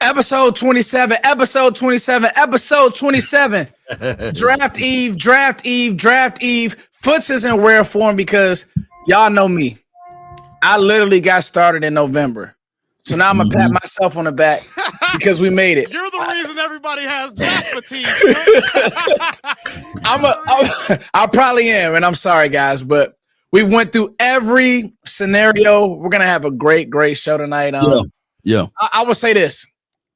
Episode 27. Draft Eve. Foots is in rare form because y'all know me. I literally got started in November. So now I'm going to pat myself on the back because we made it. You're the reason everybody has draft fatigue. I probably am, and I'm sorry, guys, but we went through every scenario. We're going to have a great show tonight. Yeah. I will say this.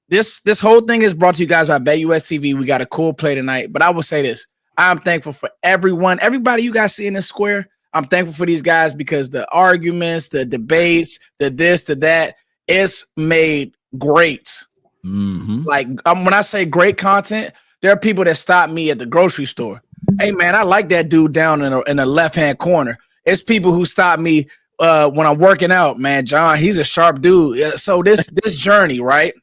This whole thing is brought to you guys by BetUS TV. We got a cool play tonight, but I will say this. I'm thankful for everybody you guys see in this square. I'm thankful for these guys because the arguments, the debates, the this, the that, it's made great. Like when I say great content, there are people that stop me at the grocery store. Hey, man, I like that dude down in the left-hand corner. It's people who stop me when I'm working out, man. John, he's a sharp dude. So this journey, right?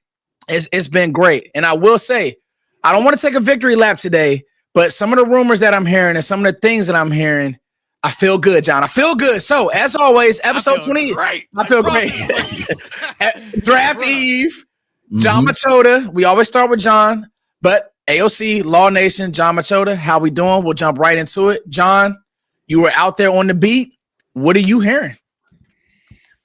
It's been great. And I will say, I don't want to take a victory lap today, but some of the rumors that I'm hearing and some of the things that I'm hearing, I feel good, John. I feel good. So, as always, episode 20. Great. I feel great. Draft Eve, John Machota. We always start with John, but AOC, Law Nation, John Machota, how we doing? We'll jump right into it. John, you were out there on the beat. What are you hearing?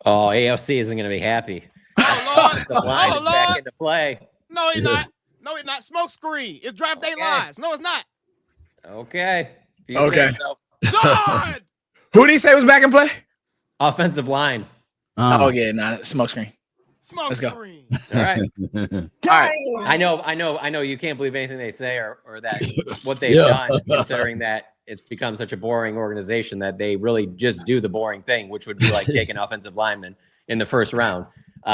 Oh, AOC isn't going to be happy. Oh, Lord. Line is back into play. No, he's not. No, he's not. Smoke screen. It's draft day lies. No, it's not. Okay. Okay. So. John! Who did he say was back in play? Offensive line. Oh, yeah, not smoke screen. Smoke Go. screen. All right. All right. I know you can't believe anything they say or that what they've done, considering that it's become such a boring organization that they really just do the boring thing, which would be like taking offensive linemen in the first round.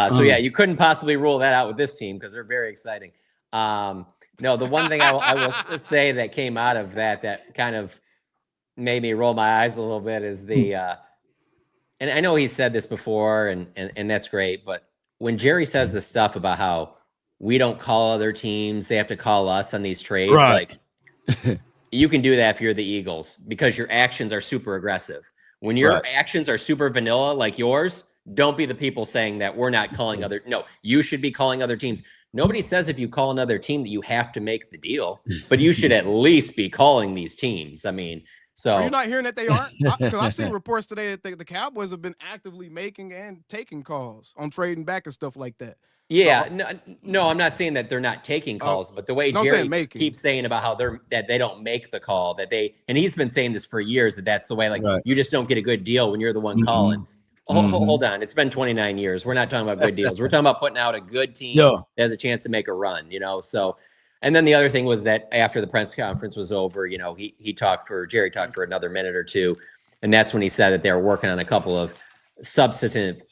So yeah, you couldn't possibly rule that out with this team because they're very exciting. No, the one thing I will say that came out of that kind of made me roll my eyes a little bit is the and I know he said this before and that's great, but when Jerry says the stuff about how we don't call other teams, they have to call us on these trades, right. like you can do that if you're the Eagles because your actions are super aggressive. When your actions are super vanilla like yours, don't be the people saying that we're not calling other. No, you should be calling other teams. Nobody says if you call another team that you have to make the deal, but you should at least be calling these teams. I mean, so are you not hearing that they aren't? Because I've seen reports today that the Cowboys have been actively making and taking calls on trading back and stuff like that. Yeah, so, no, I'm not saying that they're not taking calls, but the way Jerry keeps saying about how that they don't make the call, and he's been saying this for years that that's the way. Like you just don't get a good deal when you're the one calling. Hold on. It's been 29 years. We're not talking about good deals. We're talking about putting out a good team that has a chance to make a run, So, and then the other thing was that after the press conference was over, Jerry talked for another minute or two. And that's when he said that they were working on a couple of substantive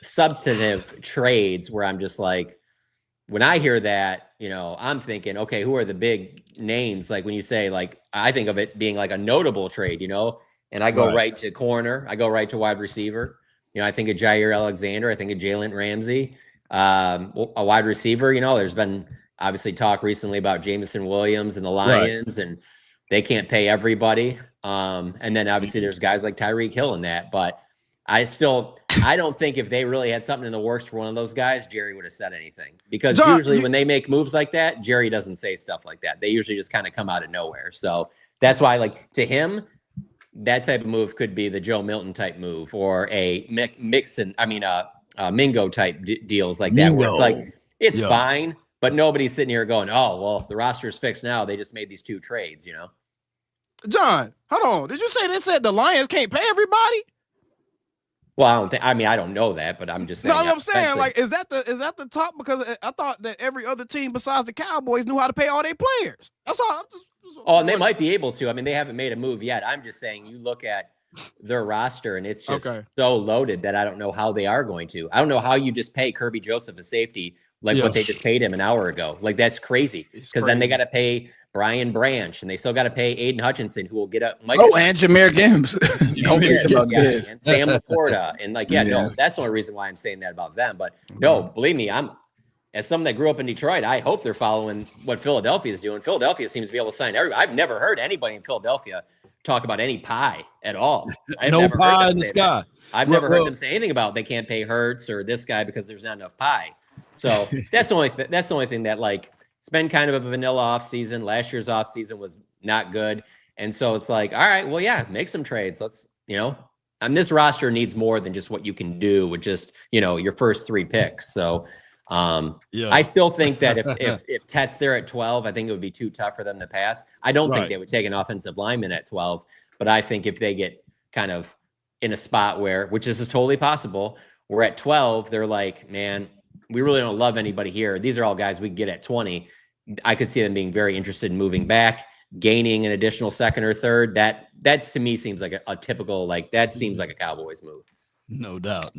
trades where I'm just like, when I hear that, I'm thinking, okay, who are the big names? Like when you say, like, I think of it being like a notable trade, and I go right to corner. I go right to wide receiver. I think of Jair Alexander. I think of Jalen Ramsey, a wide receiver. There's been obviously talk recently about Jameson Williams and the Lions, and they can't pay everybody. And then obviously there's guys like Tyreek Hill in that. But I don't think if they really had something in the works for one of those guys, Jerry would have said anything. Because usually when they make moves like that, Jerry doesn't say stuff like that. They usually just kind of come out of nowhere. So that's why, like, to him, that type of move could be the Joe Milton type move or a Mingo type deals like that. Where it's like, it's fine, but nobody's sitting here going, oh, well, if the roster is fixed now, they just made these two trades, John, hold on. Did you say they said the Lions can't pay everybody? Well, I don't know that, but I'm just saying. No, I'm saying, like, is that the talk? Because I thought that every other team besides the Cowboys knew how to pay all their players. That's all. And they might be able to. I mean, they haven't made a move yet. I'm just saying, you look at their roster, and it's just so loaded that I don't know how they are going to. I don't know how you just pay Kirby Joseph a safety like what they just paid him an hour ago. Like, that's crazy. Because then they got to pay Brian Branch, and they still got to pay Aiden Hutchinson, who will get up. And Jameer Gibbs. Don't forget about this. And Sam Laporta. And no, that's the only reason why I'm saying that about them. But no, believe me, as someone that grew up in Detroit, I hope they're following what Philadelphia is doing. Philadelphia seems to be able to sign everybody. I've never heard anybody in Philadelphia talk about any pie at all. No pie in the sky. I've never heard them say anything about they can't pay Hurts or this guy because there's not enough pie. So that's the only thing that like it's been kind of a vanilla offseason. Last year's offseason was not good. And so it's like, all right, well, yeah, make some trades. Let's, this roster needs more than just what you can do with just, your first 3 picks. So I still think that if Tet's there at 12, I think it would be too tough for them to pass. I don't think they would take an offensive lineman at 12, but I think if they get kind of in a spot which is totally possible, we're at 12, they're like, man, we really don't love anybody here. These are all guys we can get at 20. I could see them being very interested in moving back, gaining an additional second or third. That to me seems like a typical, that seems like a Cowboys move. No doubt.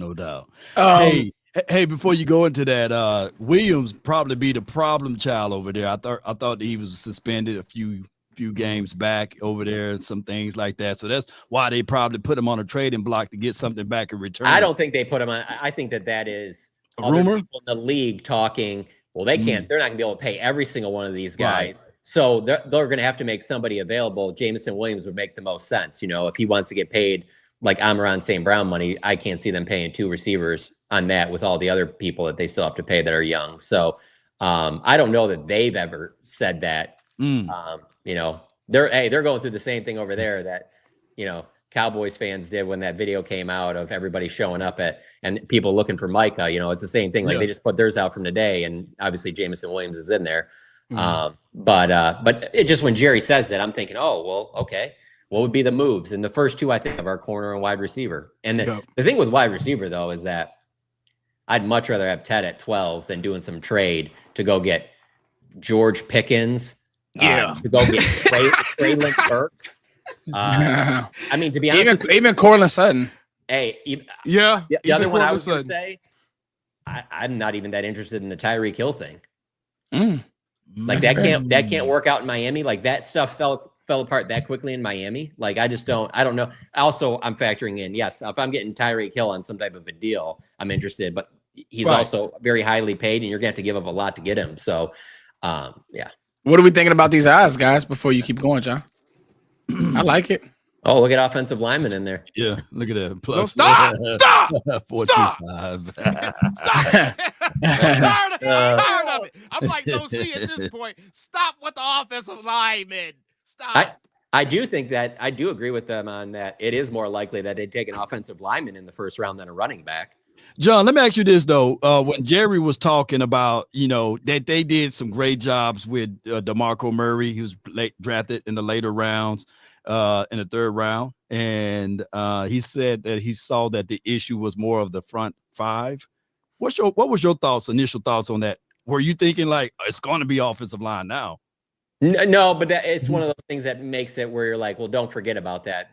Hey, before you go into that, Williams probably be the problem child over there. I thought he was suspended a few games back over there and some things like that. So that's why they probably put him on a trading block to get something back in return. I don't think they put him on. I think that is a rumor. People in the league talking. Well, they can't. They're not gonna be able to pay every single one of these guys. Right. So they're going to have to make somebody available. Jameson Williams would make the most sense. If he wants to get paid like Amon St. Brown money, I can't see them paying 2 receivers on that with all the other people that they still have to pay that are young. So I don't know that they've ever said that. They're going through the same thing over there that, Cowboys fans did when that video came out of everybody showing up and people looking for Micah. It's the same thing. Like they just put theirs out from today, and obviously Jameson Williams is in there. But it just, when Jerry says that, I'm thinking, oh, well, okay. What would be the moves? And the first 2 I think of are corner and wide receiver. And the thing with wide receiver though is that I'd much rather have Ted at 12 than doing some trade to go get George Pickens. To go get Traylon Burks. I mean, to be honest, even Cortland Sutton. Hey, the other one I was going to say, I'm not even that interested in the Tyreek Hill thing. Like that can't work out in Miami. Like that stuff fell apart that quickly in Miami. Like I don't know. Also, I'm factoring in, yes, if I'm getting Tyreek Hill on some type of a deal, I'm interested, but he's also very highly paid and you're going to have to give up a lot to get him. So, yeah. What are we thinking about these odds, guys, before you keep going, John? I like it. Oh, look at offensive linemen in there. Yeah, look at that. Plus, no, stop! 425. Stop! I'm tired of it. I'm like, don't see at this point. Stop with the offensive linemen. Stop. I do agree with them on that. It is more likely that they'd take an offensive lineman in the first round than a running back. John, let me ask you this, though. When Jerry was talking about, that they did some great jobs with DeMarco Murray, he was drafted in the later rounds, in the 3rd round. And he said that he saw that the issue was more of the front 5. What was your initial thoughts on that? Were you thinking like it's going to be offensive line now? No, but it's one of those things that makes it where you're like, well, don't forget about that.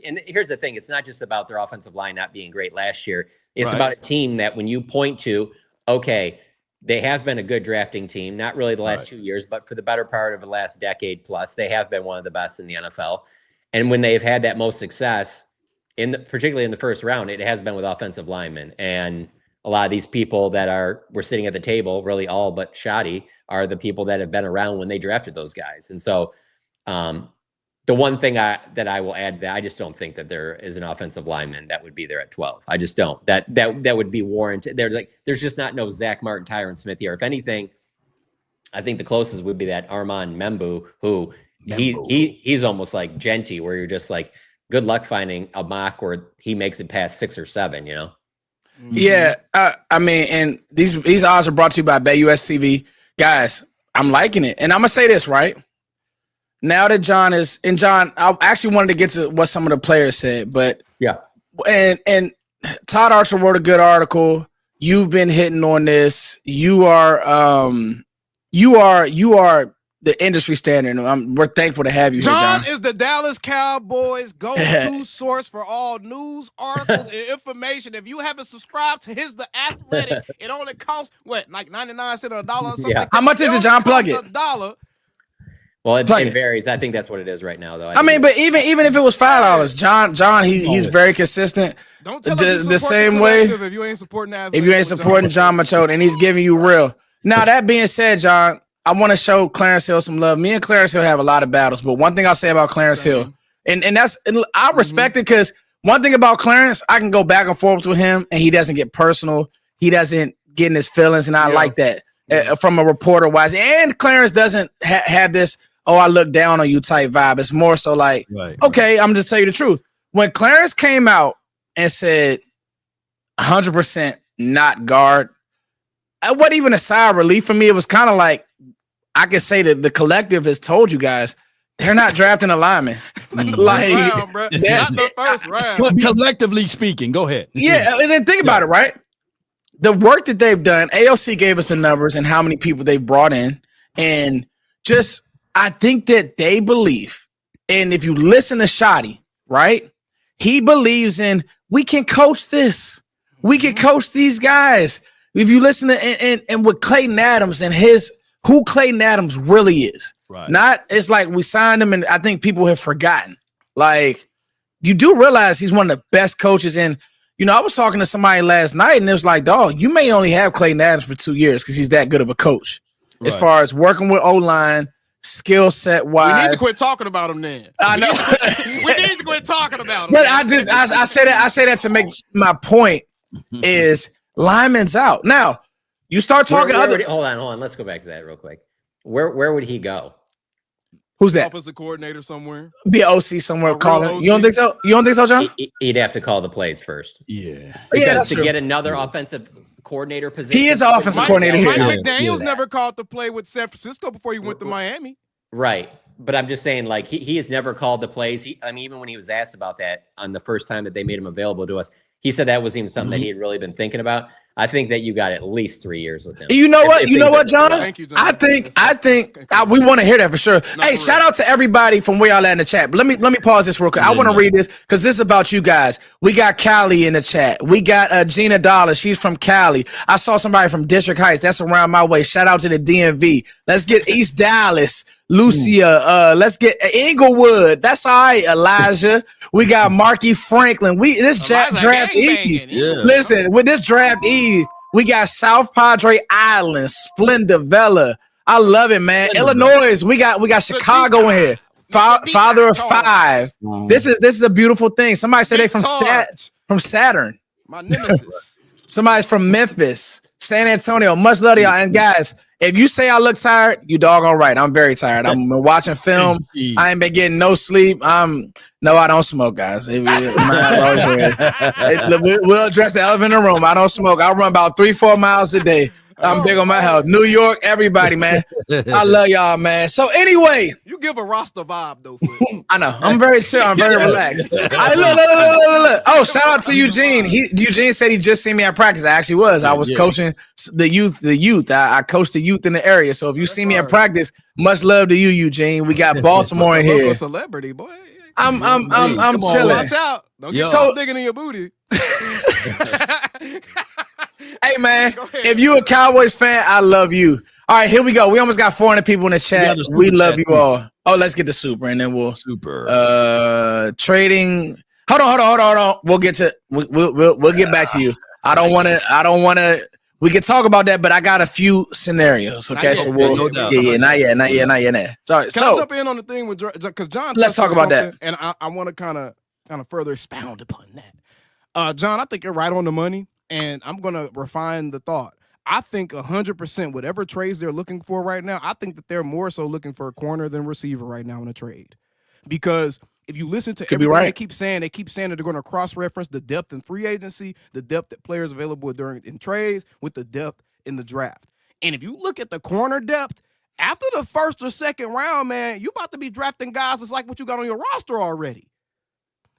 And here's the thing. It's not just about their offensive line not being great last year. It's about a team that when you point to, okay, they have been a good drafting team, not really the last 2 years, but for the better part of the last decade plus, they have been one of the best in the NFL. And when they've had that most success, particularly in the first round, it has been with offensive linemen. And a lot of these people that were sitting at the table, really all but Shoddy, are the people that have been around when they drafted those guys. And so the one thing that I will add, that I just don't think that there is an offensive lineman that would be there at 12. I just don't. That would be warranted. There's just not no Zach Martin, Tyron Smith here. If anything, I think the closest would be that Armand Membu, who he's almost like Genty, where you're just like, good luck finding a mock where he makes it past 6 or 7, Yeah, I mean, and these odds are brought to you by BetUS guys. I'm liking it, and I'm gonna say this right now that John, I actually wanted to get to what some of the players said, but yeah, and Todd Archer wrote a good article. You've been hitting on this. You are the industry standard. We're thankful to have you here, John. John is the Dallas Cowboys go-to source for all news, articles, and information. If you haven't subscribed to The Athletic, it only costs, like 99 cents or $1 or something like that. How much is it, John? Plug it. $1. Well, it varies. I think that's what it is right now, though. I mean, but even if it was $5, John, he's very consistent. Don't tell us the same way. If you ain't supporting that, if you ain't supporting John Machota, and he's giving you real. Now, that being said, John, I want to show Clarence Hill some love. Me and Clarence Hill have a lot of battles, but one thing I'll say about Clarence Hill, and I respect it, because one thing about Clarence, I can go back and forth with him, and he doesn't get personal. He doesn't getting his feelings, and I like that from a reporter wise. And Clarence doesn't have this, oh, I look down on you type vibe. It's more so like, okay, I'm just tell you the truth. When Clarence came out and said 100% not guard, it wasn't even a sigh of relief for me. It was kind of like, I could say that the collective has told you guys they're not drafting a lineman. Like, not the first round. Collectively speaking, go ahead. Yeah, and then think about it, right? The work that they've done, AOC gave us the numbers and how many people they brought in. And just, I think that they believe, and if you listen to Shotty, right? He believes in, we can coach this. We can coach these guys. If you listen to, and with Clayton Adams and who Clayton Adams really is. Right. Not, it's like we signed him and I think people have forgotten. Like, you do realize he's one of the best coaches. And, you know, I was talking to somebody last night and it was like, dog, you may only have Clayton Adams for 2 years because he's that good of a coach. Right. As far as working with O-line, skill set wise. We need to quit talking about him then. I know. We need to quit talking about him. But I say that to make my point is lineman's out. Now, you start talking hold on. Let's go back to that real quick. Where would he go? Who's that? Offensive coordinator somewhere. Be an OC somewhere calling. You don't think so? You don't think so, John? He'd have to call the plays first. Yeah. Because to get another offensive coordinator position. He is an offensive coordinator here. Mike McDaniels never called the play with San Francisco before he went to Miami. Right. But I'm just saying, like, he has never called the plays. Even when he was asked about that on the first time that they made him available to us, he said that wasn't even something that he had really been thinking about. I think that you got at least 3 years with him. You know what, John? Thank you, John. I think we want to hear that for sure. Hey, shout out to everybody from where y'all at in the chat. But let me pause this real quick. I want to read this because this is about you guys. We got Cali in the chat. We got Gina Dollar. She's from Cali. I saw somebody from District Heights. That's around my way. Shout out to the DMV. Let's get East Dallas. Lucia, let's get Inglewood. That's all right, Elijah. We got Marky Franklin. This draft Eve. Listen, with this draft Eve, we got South Padre Island, Splenda Vella. I love it, man. Illinois, we got Chicago in here. Father of five. This is a beautiful thing. Somebody said they from Saturn. My nemesis. Somebody's from Memphis, San Antonio. Much love to y'all. And guys, if you say I look tired, you doggone right. I'm very tired. I'm watching film. I ain't been getting no sleep. No, I don't smoke, guys. We'll address the elephant in the room. I don't smoke. I run about 3-4 miles a day. I'm big on my health. New York, everybody, man. I love y'all, man. So anyway, you give a roster vibe though. I know. I'm very chill. I'm very relaxed. Look. Oh, shout out to Eugene. Eugene said he just seen me at practice. I actually was. I was coaching the youth. I coached the youth in the area. So if you see me at practice, much love to you, Eugene. We got Baltimore in here. Celebrity boy. I'm chilling. Watch out. Don't get so digging in your booty. Hey, man, if you a Cowboys fan, I love you. All right, here we go. We almost got 400 people in the chat. We love you all. Oh, let's get the super, and then we'll trading. Hold on. We'll get to we'll get back to you. I don't want to. We can talk about that, but I got a few scenarios. Okay, so not yet. Sorry. Can I jump in on the thing with because John? Let's talk about that, and I want to kind of further expound upon that. John, I think you're right on the money. And I'm going to refine the thought. I think 100% whatever trades they're looking for right now, I think that they're more so looking for a corner than receiver right now in a trade. Because if you listen to everything they keep saying that they're going to cross-reference the depth in free agency, the depth that players available in trades with the depth in the draft. And if you look at the corner depth, after the first or second round, man, you about to be drafting guys that's like what you got on your roster already.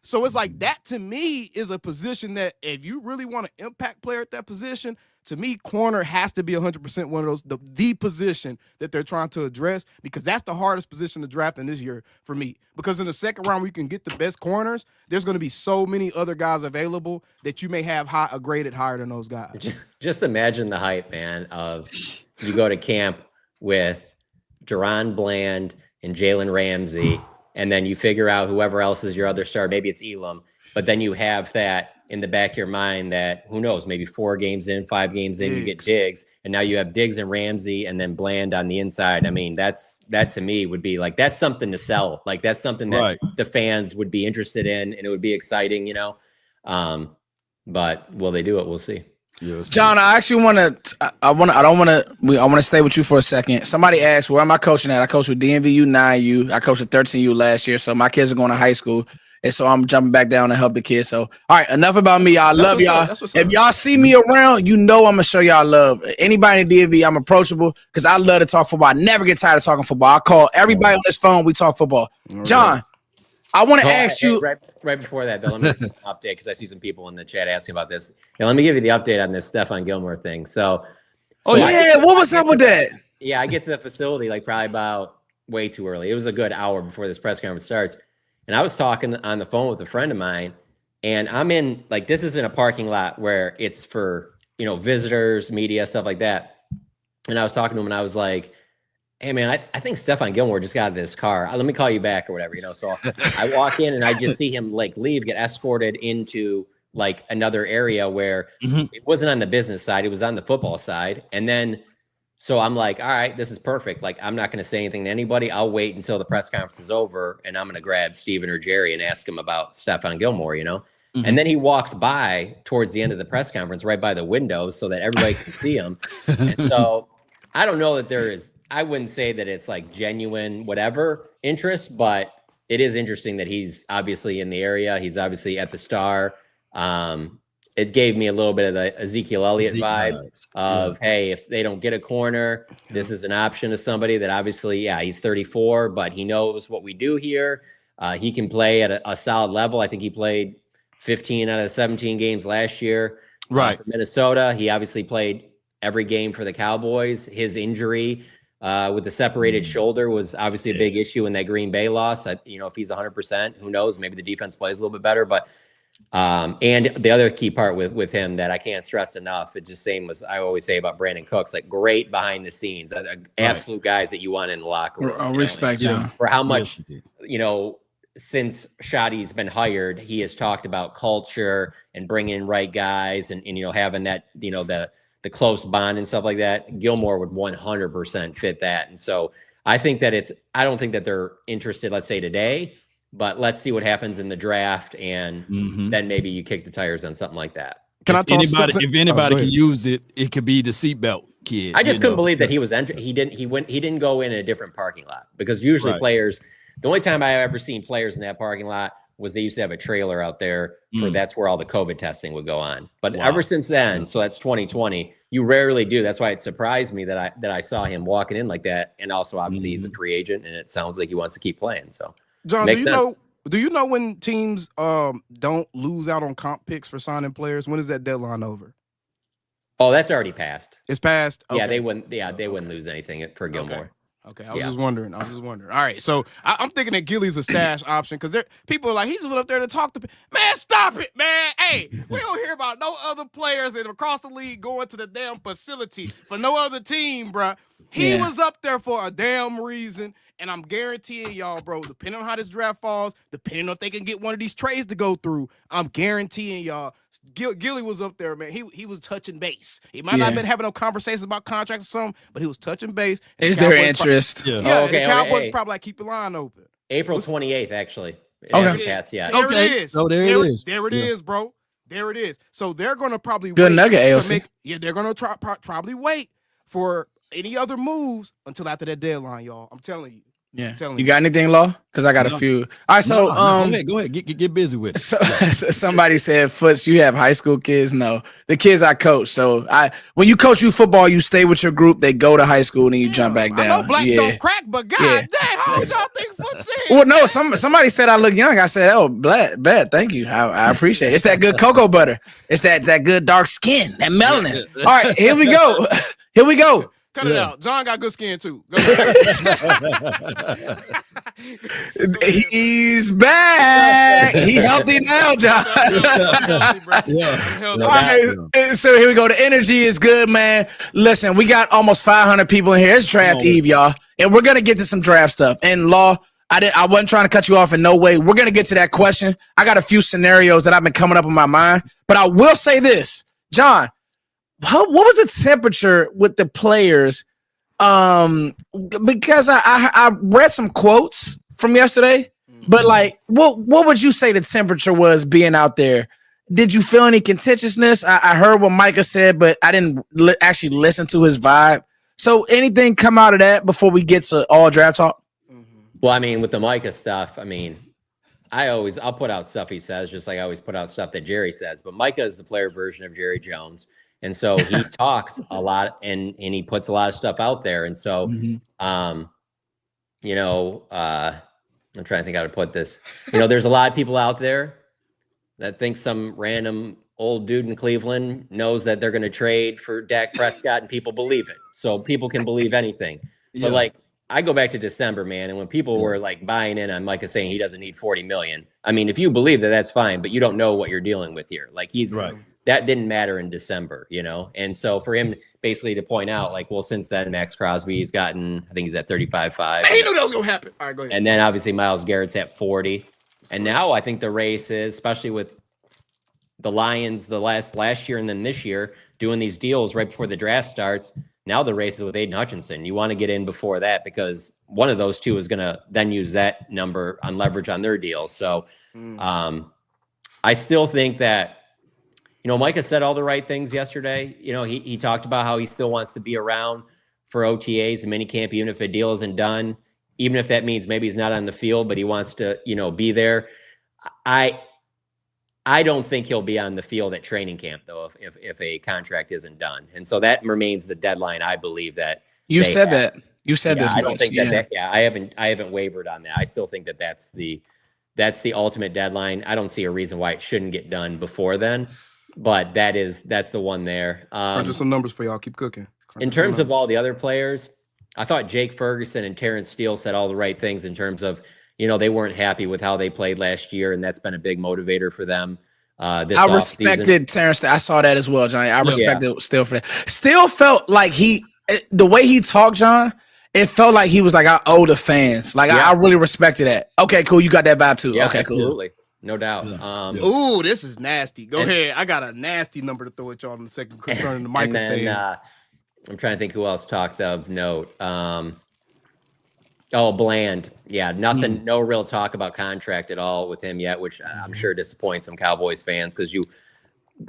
So it's like that to me is a position that if you really want an impact player at that position, to me, corner has to be 100% one of those, the position that they're trying to address because that's the hardest position to draft in this year for me. Because in the second round, we can get the best corners. There's going to be so many other guys available that you may have graded higher than those guys. Just imagine the hype, man, of you go to camp with Deron Bland and Jalen Ramsey, and then you figure out whoever else is your other star. Maybe it's Elam, but then you have that in the back of your mind that who knows, maybe 4 games in, 5 games in, you get Diggs, and now you have Diggs and Ramsey and then Bland on the inside. I mean, that to me would be like, that's something to sell. Like that's something that the fans would be interested in and it would be exciting, you know? But will they do it? We'll see. John, I actually want to. I want to stay with you for a second. Somebody asked, "Where am I coaching at?" I coached with DMVU, 9U. I coached at 13U last year, so my kids are going to high school, and so I'm jumping back down to help the kids. So, all right, enough about me. I love y'all. If y'all see me around, you know I'm gonna show y'all love. Anybody in DMV, I'm approachable because I love to talk football. I never get tired of talking football. I call everybody on this phone. We talk football. John, I want to ask you right before that, though. Let me get an update because I see some people in the chat asking about this. Yeah, let me give you the update on this Stephon Gilmore thing. So what was up with that? Yeah, I get to the facility like probably about way too early. It was a good hour before this press conference starts, and I was talking on the phone with a friend of mine, and I'm in like this is in a parking lot where it's for visitors, media, stuff like that. And I was talking to him, and I was like, "Hey man, I think Stephon Gilmore just got out of this car. Let me call you back or whatever, So I walk in and I just see him like leave, get escorted into like another area where it wasn't on the business side, it was on the football side. And then so I'm like, all right, this is perfect. Like I'm not going to say anything to anybody. I'll wait until the press conference is over, and I'm going to grab Steven or Jerry and ask him about Stephon Gilmore, And then he walks by towards the end of the press conference, right by the window, so that everybody can see him. And so I don't know that there is. I wouldn't say that it's like genuine whatever interest, but it is interesting that he's obviously in the area. He's obviously at the Star. It gave me a little bit of the Ezekiel Elliott vibe of, hey, if they don't get a corner, this is an option to somebody that obviously, he's 34, but he knows what we do here. He can play at a solid level. I think he played 15 out of 17 games last year for Minnesota. He obviously played every game for the Cowboys. His injury with the separated shoulder was obviously a big issue in that Green Bay loss. If he's 100%, who knows? Maybe the defense plays a little bit better. But and the other key part with him that I can't stress enough, it just same as I always say about Brandon Cooks, like great behind the scenes, absolute guys that you want in the locker room. I respect for how much since Shotty's been hired, he has talked about culture and bringing in right guys and having that the close bond and stuff like that. Gilmore would 100% fit that. And so I think that I don't think that they're interested, let's say today, but let's see what happens in the draft. And then maybe you kick the tires on something like that. If anybody can use it, it could be the seatbelt kid. I just couldn't believe that he was he didn't go in a different parking lot, because usually players, the only time I ever seen players in that parking lot was they used to have a trailer out there that's where all the COVID testing would go on. But ever since then, so that's 2020, you rarely do. That's why it surprised me that I saw him walking in like that. And also obviously he's a free agent, and it sounds like he wants to keep playing. So John, do you know when teams don't lose out on comp picks for signing players? When is that deadline over? Oh, that's already passed. It's passed. Okay. Yeah, they wouldn't lose anything for Gilmore. Okay, I was just wondering. All right, so I'm thinking that Gilly's a stash option, because people are like, he's up there to talk to. Man, stop it, man. Hey, we don't hear about no other players across the league going to the damn facility for no other team, bro. He was up there for a damn reason, and I'm guaranteeing y'all, bro, depending on how this draft falls, depending on if they can get one of these trades to go through, I'm guaranteeing y'all, Gilly was up there, man. He was touching base. He might not have been having no conversations about contracts or something, but he was touching base. Is there interest? The Cowboys probably like keep the line open. April 28th, actually. Okay. Passed, yeah. There it is. So there it is. There it is, bro. There it is. So they're going to probably good nugget, AOC. They're going to probably wait for any other moves until after that deadline, y'all. I'm telling you. Yeah. You got anything, Law? Because I got a few. All right, so go ahead. Get busy with it. So somebody said, Foots, you have high school kids? No, the kids I coach. So when you coach football, you stay with your group. They go to high school and then you jump back down. I know black don't crack, but God damn, how old y'all think Foots is? Well, no, somebody said I look young. I said, oh, bad. Thank you. I appreciate it. It's that good cocoa butter. It's that good dark skin, that melanin. All right, here we go. Cut it out. John got good skin too. He's back. He healthy now, John. All right, so here we go. The energy is good, man. Listen, we got almost 500 people in here. It's draft eve, y'all, and we're gonna get to some draft stuff. And Law, I wasn't trying to cut you off in no way. We're gonna get to that question. I got a few scenarios that I've been coming up in my mind, but I will say this, John. What was the temperature with the players? Because I read some quotes from yesterday, but like, what would you say the temperature was being out there did you feel any contentiousness? I heard what Micah said, but I didn't actually listen to his vibe. So anything come out of that before we get to all draft talk? Well, I mean, with the Micah stuff, I mean, I'll put out stuff he says, just like I always put out stuff that Jerry says. But Micah is the player version of Jerry Jones. And so he talks a lot and he puts a lot of stuff out there. And so, I'm trying to think how to put this. There's a lot of people out there that think some random old dude in Cleveland knows that they're going to trade for Dak Prescott, and people believe it. So people can believe anything. Yeah. But like, I go back to December, man, and when people were like buying in on Micah saying he doesn't need 40 million. I mean, if you believe that, that's fine, but you don't know what you're dealing with here. Like that didn't matter in December, And so for him basically to point out, like, well, since then, Max Crosby's gotten, I think he's at 35.5. He knew that was gonna happen. All right, go ahead. And then obviously Myles Garrett's at 40. And now I think the race is, especially with the Lions the last year and then this year, doing these deals right before the draft starts. Now the race is with Aiden Hutchinson. You want to get in before that because one of those two is going to then use that number on leverage on their deal. So I still think that, Micah said all the right things yesterday. He talked about how he still wants to be around for OTAs and minicamp, even if a deal isn't done, even if that means maybe he's not on the field, but he wants to, be there. I don't think he'll be on the field at training camp, though, if a contract isn't done. And so that remains the deadline, I believe, that you said have. That. You said this. I don't think that I haven't wavered on that. I still think that that's the ultimate deadline. I don't see a reason why it shouldn't get done before then. But that's the one there. Just some numbers for y'all. Keep cooking. In terms of all the other players, I thought Jake Ferguson and Terrence Steele said all the right things in terms of, they weren't happy with how they played last year, and that's been a big motivator for them. I respected Terrence. I saw that as well, Johnny. I respected Steele for that. Still felt like the way he talked, John, it felt like he was like, I owe the fans. Like, I really respected that. Okay, cool. You got that vibe too. Yeah, okay, absolutely. Cool. No doubt. Ooh, this is nasty. Go ahead. I got a nasty number to throw at y'all in a second concerning the Micah thing. I'm trying to think who else talked of note. Bland. Yeah, nothing, no real talk about contract at all with him yet, which I'm sure disappoints some Cowboys fans because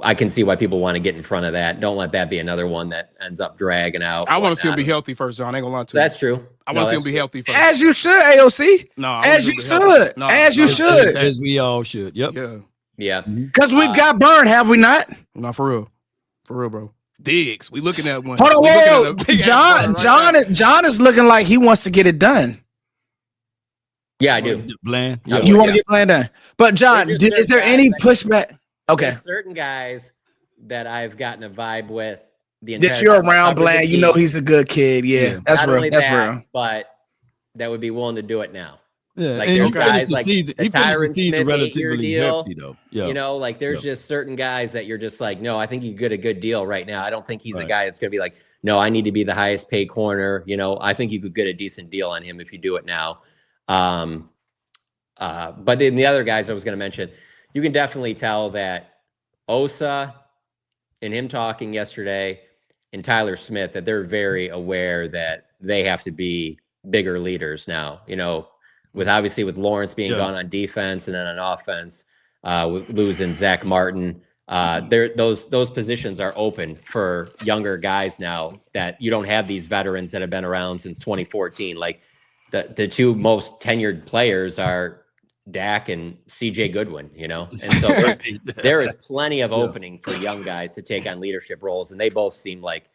I can see why people want to get in front of that. Don't let that be another one that ends up dragging out. I want to see him be healthy first, John. I ain't gonna lie to you. That's true. I want to see him be healthy first. As you should, AOC. No, as you should. As you should. As we all should. Yep. Yeah. Because we've got burned, have we not? Not for real. For real, bro. Diggs. We looking at one. Hold on, John is looking like he wants to get it done. Yeah, I do. Bland. You want to get Bland done. But John, is there any pushback? Okay. There's certain guys that I've gotten a vibe with that you're around Bland, he's a good kid. Yeah. That's real. That's real. But that would be willing to do it now. Yeah, like there's guys like the Tyron Smith relatively deal. Hefty, though. Yeah. There's just certain guys that you're just like, no, I think you get a good deal right now. I don't think he's a guy that's going to be like, no, I need to be the highest paid corner. I think you could get a decent deal on him if you do it now. But then the other guys I was going to mention, you can definitely tell that Osa and him talking yesterday and Tyler Smith, that they're very aware that they have to be bigger leaders now, with Lawrence being gone on defense and then on offense, with losing Zach Martin, those positions are open for younger guys now that you don't have these veterans that have been around since 2014. Like the two most tenured players are Dak and CJ Goodwin, and so there is plenty of opening for young guys to take on leadership roles. And they both seem like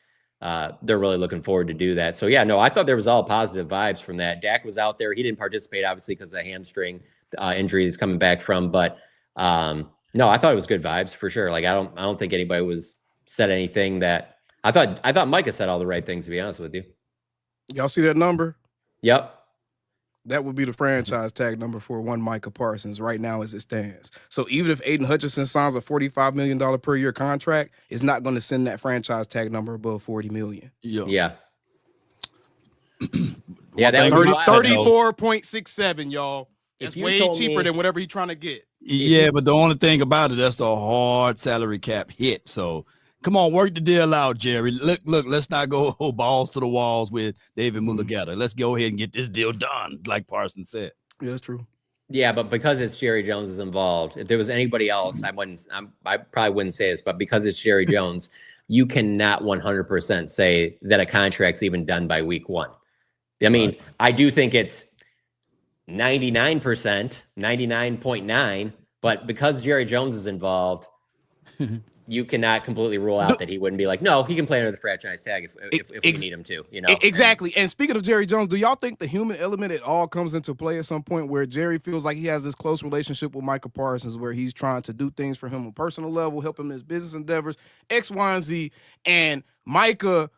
they're really looking forward to do that. So I thought there was all positive vibes from that. Dak was out there. He didn't participate obviously because of the hamstring injury he's coming back from, but no, I thought it was good vibes for sure. Like, I don't think anybody said anything that I thought Micah said all the right things, to be honest with you. Y'all see that number? Yep. That would be the franchise tag number for one Micah Parsons right now as it stands. So even if Aiden Hutchinson signs a $45 million per year contract, it's not going to send that franchise tag number above $40 million. Yeah. Yeah, that 34.67, y'all. It's way cheaper than whatever he's trying to get. Yeah, but the only thing about it, that's a hard salary cap hit. So come on, work the deal out, Jerry. Look, let's not go balls to the walls with David Mulugeta. Let's go ahead and get this deal done, like Parsons said. Yeah, that's true. Yeah, but because it's Jerry Jones is involved, if there was anybody else, I probably wouldn't say this, but because it's Jerry Jones, you cannot 100% say that a contract's even done by week 1. I mean, right. I do think it's 99%, 99.9, but because Jerry Jones is involved, you cannot completely rule out that he wouldn't be like, no, he can play under the franchise tag if we need him to, you know? Exactly. And speaking of Jerry Jones, do y'all think the human element at all comes into play at some point where Jerry feels like he has this close relationship with Micah Parsons where he's trying to do things for him on a personal level, help him in his business endeavors, X, Y, and Z, and Micah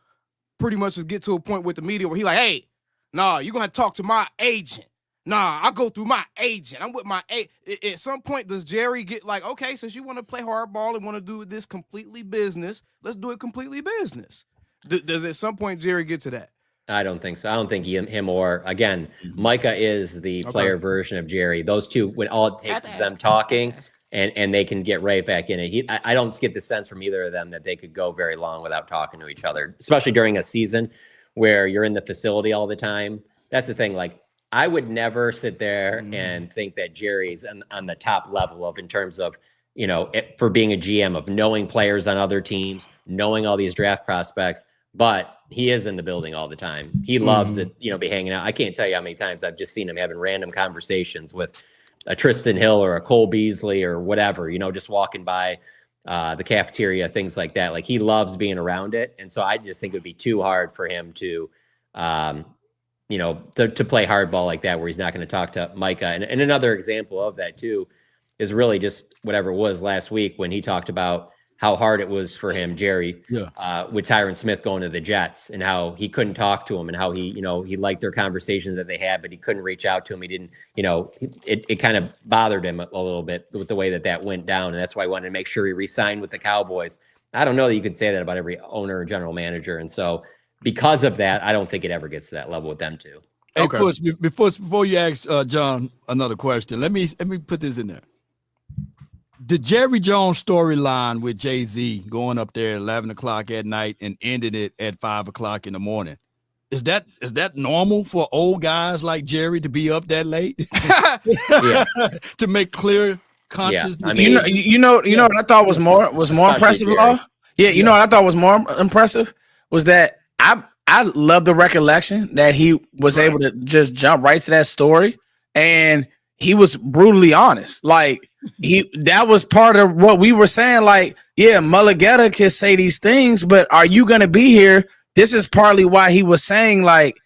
pretty much just get to a point with the media where he's like, hey, nah, you're going to talk to my agent. Nah, I go through my agent. I'm with my agent. At some point, does Jerry get like, okay, since you want to play hardball and want to do this completely business, let's do it completely business? Does at some point Jerry get to that? I don't think so. I don't think him or, again, Micah is the player version of Jerry. Those two, when all it takes is them talking and they can get right back in it. I don't get the sense from either of them that they could go very long without talking to each other, especially during a season where you're in the facility all the time. That's the thing. Like, I would never sit there and think that Jerry's on the top level of, in terms of, you know, for being a GM, of knowing players on other teams, knowing all these draft prospects, but he is in the building all the time. He loves it, you know, be hanging out. I can't tell you how many times I've just seen him having random conversations with a Tristan Hill or a Cole Beasley or whatever, you know, just walking by the cafeteria, things like that. Like, he loves being around it. And so I just think it would be too hard for him to, you know, to play hardball like that, where he's not going to talk to Micah. And another example of that too is really just whatever it was last week when he talked about how hard it was for him, Jerry, with Tyron Smith going to the Jets, and how he couldn't talk to him, and how he, you know, he liked their conversations that they had, but he couldn't reach out to him. He didn't, you know, it kind of bothered him a little bit with the way that went down. And that's why he wanted to make sure he re-signed with the Cowboys. I don't know that you could say that about every owner or general manager. And so because of that, I don't think it ever gets to that level with them too. Hey, okay. Before you ask John another question, let me put this in there. The Jerry Jones storyline with Jay-Z going up there at 11 o'clock at night and ending it at 5 o'clock in the morning. Is that normal for old guys like Jerry to be up that late? To make clear conscious decisions? I mean, you know what I thought was more impressive, Law? Yeah, you know what I thought was more impressive was that I love the recollection that he was able to just jump right to that story, and he was brutally honest. Like, that was part of what we were saying. Like, yeah, Mulligetta can say these things, but are you going to be here? This is partly why he was saying, like,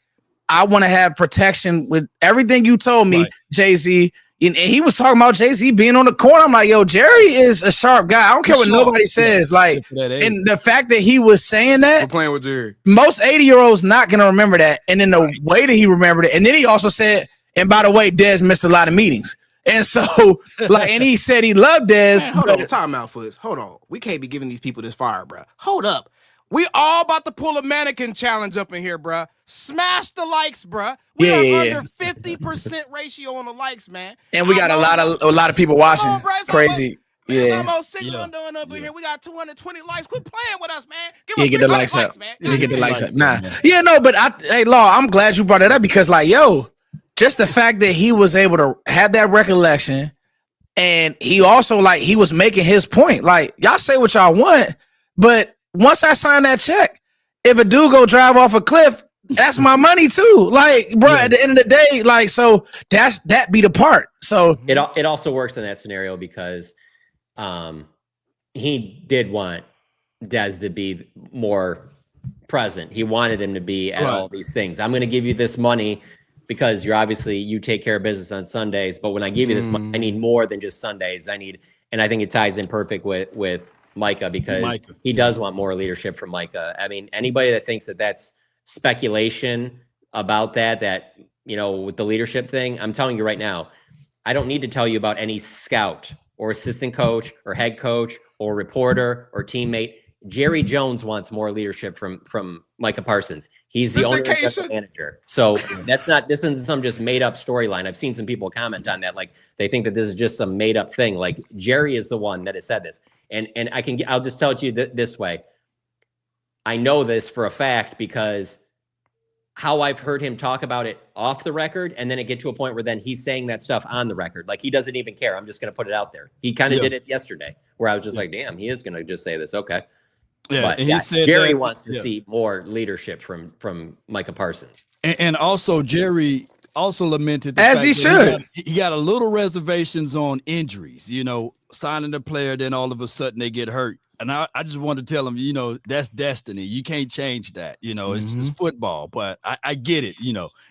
I want to have protection with everything you told me, Jay-Z. And he was talking about Jay-Z being on the court. I'm like, yo, Jerry is a sharp guy. I don't care what nobody says. Like, and the fact that he was saying that, we're playing with Jerry. Most 80-year-olds not going to remember that. And then the way that he remembered it. And then he also said, and by the way, Dez missed a lot of meetings. And so, like, and he said he loved Dez. Man, hold on, time out for this. Hold on. We can't be giving these people this fire, bro. Hold up. We all about to pull a mannequin challenge up in here, bro. Smash the likes, bro. We are under 50% ratio on the likes, man. And we got a lot of people watching. On, bro, crazy. Almost 600 up in here. We got 220 likes. Quit playing with us, man. Get the likes up, man. Get the likes up. Nah. Yeah, no, but hey, Law, I'm glad you brought it up because, like, yo, just the fact that he was able to have that recollection, and he also, like, he was making his point. Like, y'all say what y'all want, but once I sign that check, if a dude go drive off a cliff, that's my money too. Like, bro, at the end of the day, like, so that be the part. So it also works in that scenario because he did want Dez to be more present. He wanted him to be at all these things. I'm going to give you this money because you take care of business on Sundays. But when I give you this money, I need more than just Sundays. And I think it ties in perfect with Micah because he does want more leadership from Micah. I mean, anybody that thinks that that's speculation about that, you know, with the leadership thing, I'm telling you right now, I don't need to tell you about any scout or assistant coach or head coach or reporter or teammate. Jerry Jones wants more leadership from Micah Parsons. He's the owner and general manager. So this isn't some just made up storyline. I've seen some people comment on that. Like, they think that this is just some made up thing. Like, Jerry is the one that has said this. And I'll just tell it to you this way. I know this for a fact because how I've heard him talk about it off the record, and then it get to a point where then he's saying that stuff on the record. Like he doesn't even care. I'm just going to put it out there. He kind of did it yesterday where I was just like, damn, he is going to just say this. Okay. Yeah. But and he said Jerry wants to see more leadership from Micah Parsons. And also Jerry also lamented as he should. He got a little reservations on injuries, signing the player, then all of a sudden they get hurt. And I just want to tell him, that's destiny. You can't change that. It's football. But I get it.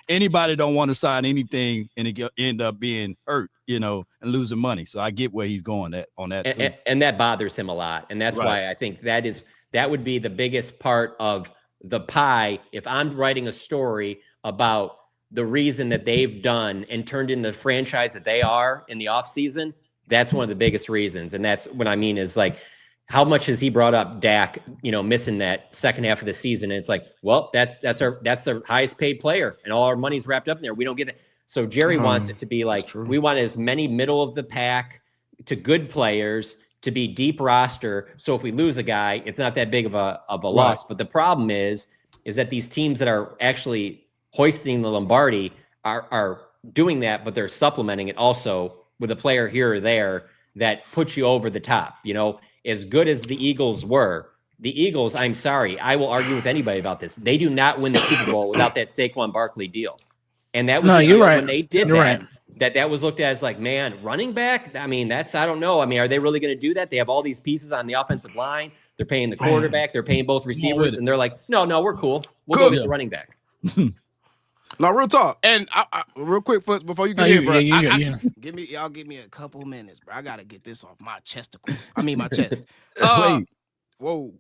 Anybody don't want to sign anything and it end up being hurt, and losing money. So I get where he's going on that. And that bothers him a lot. And that's why I think that would be the biggest part of the pie. If I'm writing a story about the reason that they've done and turned in the franchise that they are in the offseason, that's one of the biggest reasons. And that's what I mean is like, how much has he brought up Dak, missing that second half of the season? And it's like, well, that's our highest paid player and all our money's wrapped up in there. We don't get that. So Jerry wants it to be like, we want as many middle of the pack to good players to be deep roster. So if we lose a guy, it's not that big of a loss. But the problem is that these teams that are actually hoisting the Lombardi are doing that, but they're supplementing it also with a player here or there that puts you over the top, As good as the Eagles were, the Eagles, I'm sorry, I will argue with anybody about this. They do not win the Super Bowl without that Saquon Barkley deal. And that was when they did that was looked at as like, man, running back? I mean, I don't know. I mean, are they really going to do that? They have all these pieces on the offensive line. They're paying the quarterback. They're paying both receivers. And they're like, no, we're cool. We'll go get the running back. Now, real talk, and I, real quick, before you get in, bro, give me a couple minutes, bro. I gotta get this off my chesticles. I mean, my chest. Whoa.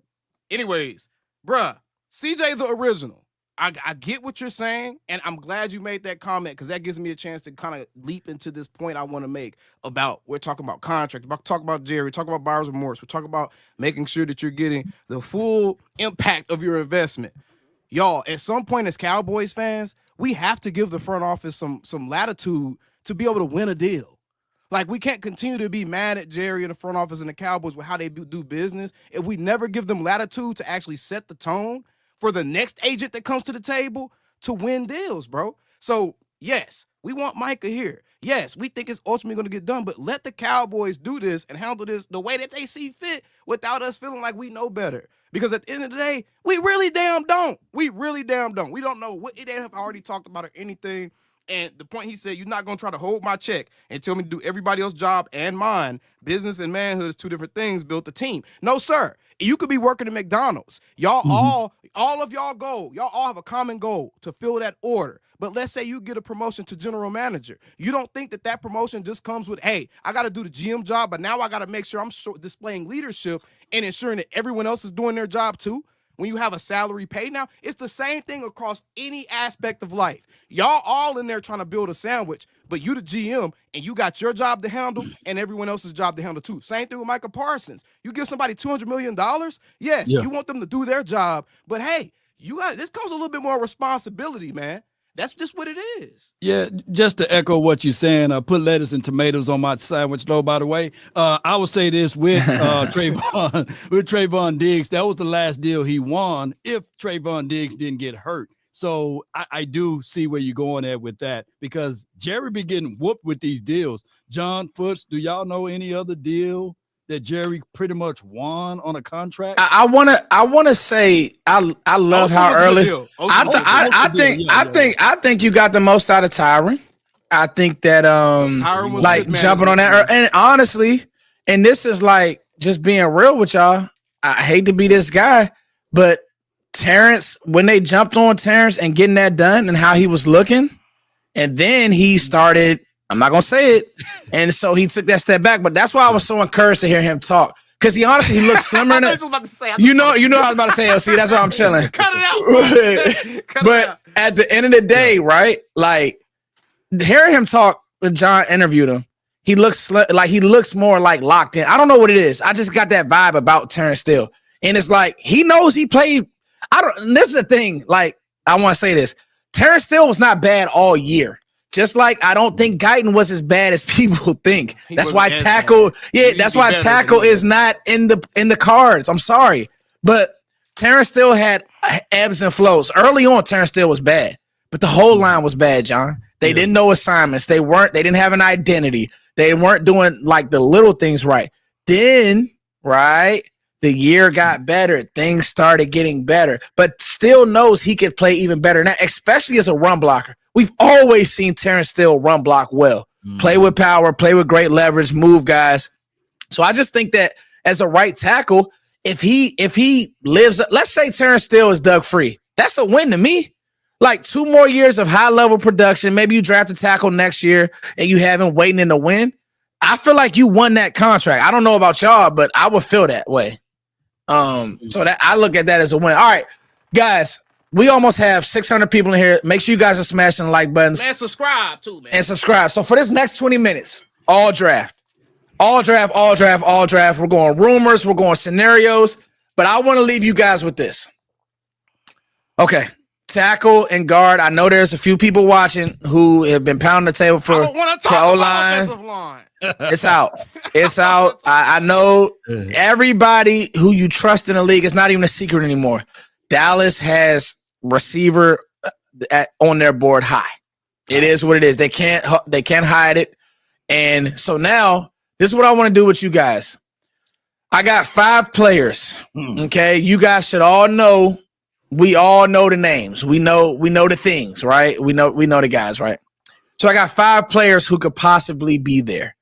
Anyways, bruh, CJ the original. I get what you're saying, and I'm glad you made that comment because that gives me a chance to kind of leap into this point I want to make about we're talking about contract, talking about Jerry, talking about buyer's remorse, we're talking about making sure that you're getting the full impact of your investment. Y'all, at some point as Cowboys fans, we have to give the front office some latitude to be able to win a deal. Like, we can't continue to be mad at Jerry and the front office and the Cowboys with how they do business if we never give them latitude to actually set the tone for the next agent that comes to the table to win deals, bro. So, yes, we want Micah here. Yes, we think it's ultimately going to get done, but let the Cowboys do this and handle this the way that they see fit without us feeling like we know better. Because at the end of the day, we really damn don't. We don't know what they have already talked about or anything. And the point he said, you're not going to try to hold my check and tell me to do everybody else's job and mine. Business and manhood is two different things. Built a team. No, sir. You could be working at McDonald's. Y'all all of y'all go. Y'all all have a common goal to fill that order. But let's say you get a promotion to general manager. You don't think that promotion just comes with, hey, I got to do the GM job, but now I got to make sure I'm displaying leadership and ensuring that everyone else is doing their job too. When you have a salary pay now, it's the same thing across any aspect of life. Y'all all in there trying to build a sandwich, but you the GM and you got your job to handle and everyone else's job to handle too. Same thing with Micah Parsons. You give somebody $200 million. Yes, you want them to do their job, but hey, this comes a little bit more responsibility, man. That's just what it is. Yeah, just to echo what you're saying, I put lettuce and tomatoes on my sandwich, though, by the way. I would say this with Trayvon Diggs. That was the last deal he won if Trayvon Diggs didn't get hurt. So I do see where you're going at with that because Jerry be getting whooped with these deals. John Foots, do y'all know any other deal that Jerry pretty much won on a contract? I wanna say I love how early. I think you got the most out of Tyron. I think that Tyron was like jumping on that, and honestly, and this is like just being real with y'all. I hate to be this guy, but Terrence, when they jumped on Terrence and getting that done and how he was looking, and then he started. I'm not gonna say it, and so he took that step back. But that's why I was so encouraged to hear him talk because he looks slimmer. You know, I was about to say, LC. That's why I'm chilling. Cut it out. But at the end of the day, right? Like hearing him talk when John interviewed him, he looks more like locked in. I don't know what it is. I just got that vibe about Terrence Steele, and it's like he knows he played. This is the thing. Like I want to say this: Terrence Steele was not bad all year. Just like I don't think Guyton was as bad as people think. That's why tackle, that's why tackle is not in the cards. I'm sorry. But Terrence still had ebbs and flows. Early on, Terrence Steele was bad, but the whole line was bad, John. They didn't know assignments. They didn't have an identity. They weren't doing like the little things right. Then, right, the year got better. Things started getting better, but still knows he could play even better now, especially as a run blocker. We've always seen Terrence Steele run block well, play with power, play with great leverage, move guys. So I just think that as a right tackle, if he lives, let's say Terrence Steele is Doug Free, that's a win to me. Like 2 more years of high level production. Maybe you draft a tackle next year and you have him waiting in the win. I feel like you won that contract. I don't know about y'all, but I would feel that way. So that I look at that as a win. All right, guys. We almost have 600 people in here. Make sure you guys are smashing the like buttons. Man, subscribe too, man. And subscribe. So for this next 20 minutes, all draft. We're going rumors. We're going scenarios. But I want to leave you guys with this. Okay. Tackle and guard. I know there's a few people watching who have been pounding the table for I don't want to talk about offensive line. It's out. It's out. I know everybody who you trust in the league. It's not even a secret anymore. Dallas has receiver on their board high. It is what it is. They can't hide it. And so now this is what I want to do with you guys. I got 5 players. Okay. You guys should all know. We all know the names. We know the things, right? We know the guys, right? So I got 5 players who could possibly be there.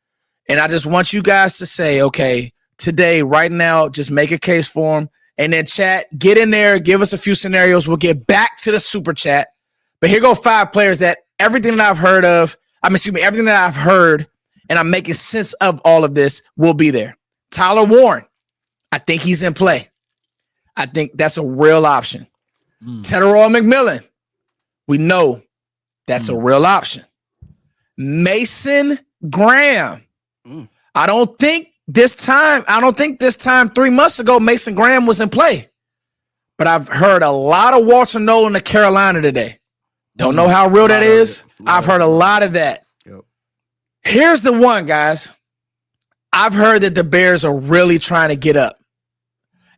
And I just want you guys to say, okay, today, right now, just make a case for them. And then chat, get in there, give us a few scenarios. We'll get back to the super chat. But here go 5 players that everything that I've heard, and I'm making sense of all of this will be there. Tyler Warren, I think he's in play. I think that's a real option. Teteroy McMillan, we know that's a real option. Mason Graham. I don't think this time 3 months ago, Mason Graham was in play. But I've heard a lot of Walter Nolan to Carolina today. Don't know how real that is. I've heard a lot of that. Yep. Here's the one, guys. I've heard that the Bears are really trying to get up.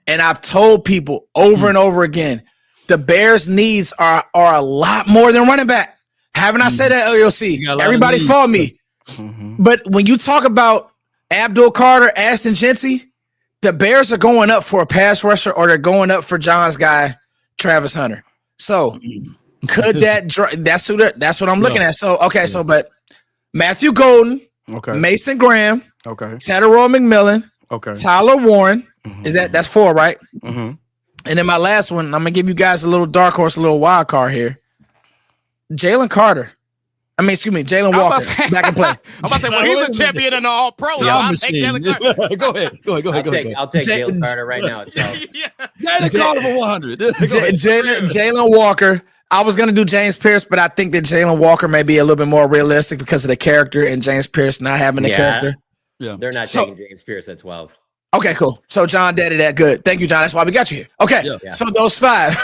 And I've told people over and over again, the Bears' needs are a lot more than running back. Haven't I said that, LLC? Everybody fought me. But when you talk about Abdul Carter, Ashton Jency, the Bears are going up for a pass rusher or they're going up for John's guy, Travis Hunter. So could that's what I'm looking at. So, okay. So, but Matthew Golden, Mason Graham, Teteroy McMillan, Tyler Warren, that's 4, right? And then my last one, I'm going to give you guys a little dark horse, a little wild card here. Jalen Walker, back and play. I'm about to say, well, he's a champion in the All-Pro. So I'll take Jalen Carter. Go ahead. I'll take Jalen Carter right now. Jalen Carter for 100. Jalen Walker. I was going to do James Pierce, but I think that Jalen Walker may be a little bit more realistic because of the character and James Pierce not having the character. Yeah, they're not taking James Pierce at 12. Okay, cool. So John did that good. Thank you, John. That's why we got you here. Okay, So those 5.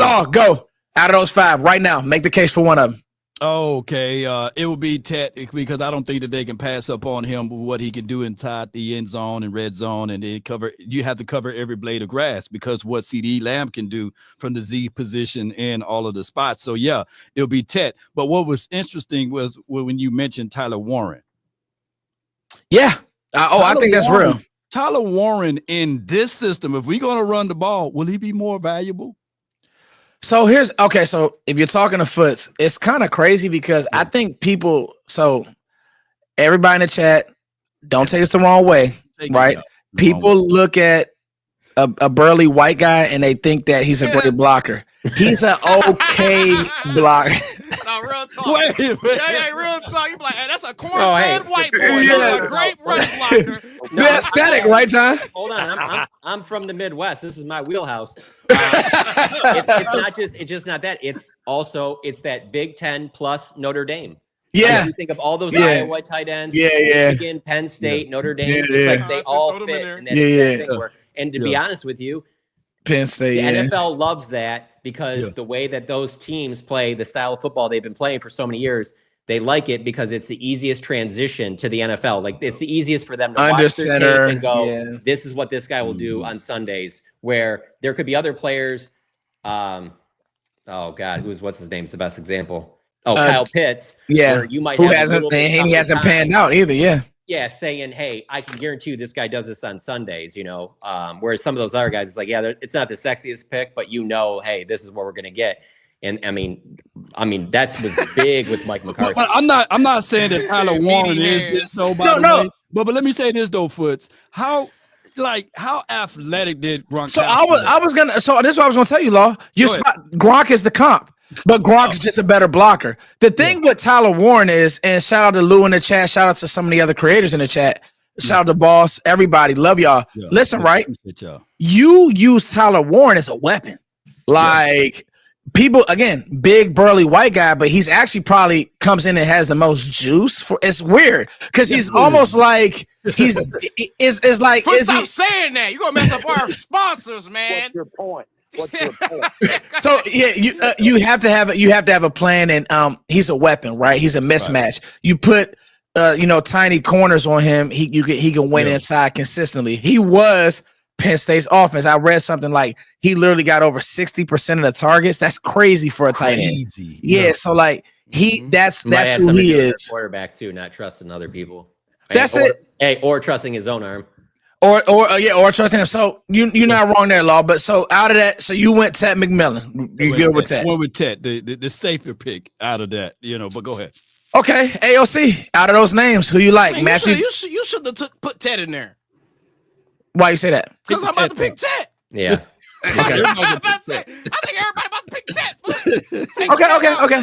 Law, go. Out of those 5 right now, make the case for one of them. Okay, it will be Tet because I don't think that they can pass up on him with what he can do inside the end zone and red zone, and then you have to cover every blade of grass because what CeeDee Lamb can do from the Z position and all of the spots. So yeah, it'll be Tet. But what was interesting was when you mentioned Tyler Warren. Yeah. I think that's real. Tyler Warren in this system, if we're going to run the ball, will he be more valuable? So so if you're talking to Foots, it's kind of crazy because I think everybody in the chat, don't take this the wrong way, right? People look at a burly white guy and they think that he's a great blocker. He's an okay blocker. No, real talk. Real talk. You be like, hey, that's a corn-fed white boy. That's a great run blocker. No, aesthetic, right, John? Hold on. I'm from the Midwest. This is my wheelhouse. It's just not that. It's that Big Ten plus Notre Dame. Yeah. Like, you think of all those Iowa tight ends. Michigan, Penn State, Notre Dame. It's like they all fit in that thing. And to be honest with you, Penn State, the NFL loves that because the way that those teams play, the style of football they've been playing for so many years, They like it because it's the easiest transition to the NFL. Like it's the easiest for them to watch their tape and go, this is what this guy will do on Sundays, where there could be other players. Oh God, what's his name? It's the best example. Oh, Kyle Pitts. Yeah. Where you might he hasn't panned out either. Yeah. Yeah. Saying, hey, I can guarantee you this guy does this on Sundays, whereas some of those other guys, it's like, yeah, it's not the sexiest pick, but hey, this is what we're going to get. And I mean, that's big with Mike McCarthy. But I'm not saying that Tyler Warren is this though. No. But let me say this though, Foots. How athletic did Gronk? So this is what I was gonna tell you, Law. Gronk is the comp, but Gronk's just a better blocker. The thing with Tyler Warren is, and shout out to Lou in the chat, shout out to some of the other creators in the chat, shout out to Boss, everybody, love y'all. Yeah. Listen, right? You use Tyler Warren as a weapon, like. People, again, big burly white guy, but he's actually probably comes in and has the most juice. It's weird because he's almost like it's like. Stop saying that. You're gonna mess up our sponsors, man. What's your point? So yeah, you have to have a plan, and he's a weapon, right? He's a mismatch. Right. You put tiny corners on him, he can win inside consistently. He was Penn State's offense. I read something like he literally got over 60% of the targets. That's crazy for a tight end. Yeah, so like that's who he is. Quarterback too, not trusting other people. That's or trusting his own arm. Or trusting him. So you're not wrong there, Law. But so out of that, so you went Ted McMillan. You good with Ted? Went with Ted, the safer pick out of that, But go ahead. Okay, AOC. Out of those names, who you like? Man, Matthew. You should have put Ted in there. Why you say that? Because I'm about to pick Ted. Yeah. Okay. I think everybody about to pick Ted. Okay.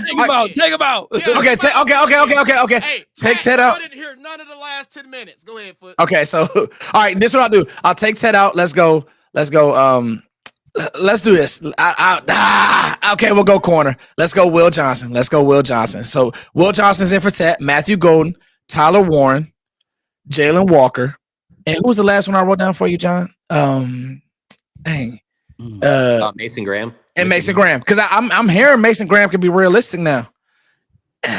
Take him out. Yeah, Okay. Hey, take Ted out. I didn't hear none of the last 10 minutes. Go ahead, Foot. Okay, so all right, this is what I'll do. I'll take Ted out. Let's go. Let's do this. Okay, we'll go corner. Let's go Will Johnson. So Will Johnson's in for Ted. Matthew Golden, Tyler Warren, Jalen Walker. And who was the last one I wrote down for you, John? Mason Graham. And Mason Graham. Because I'm hearing Mason Graham can be realistic now.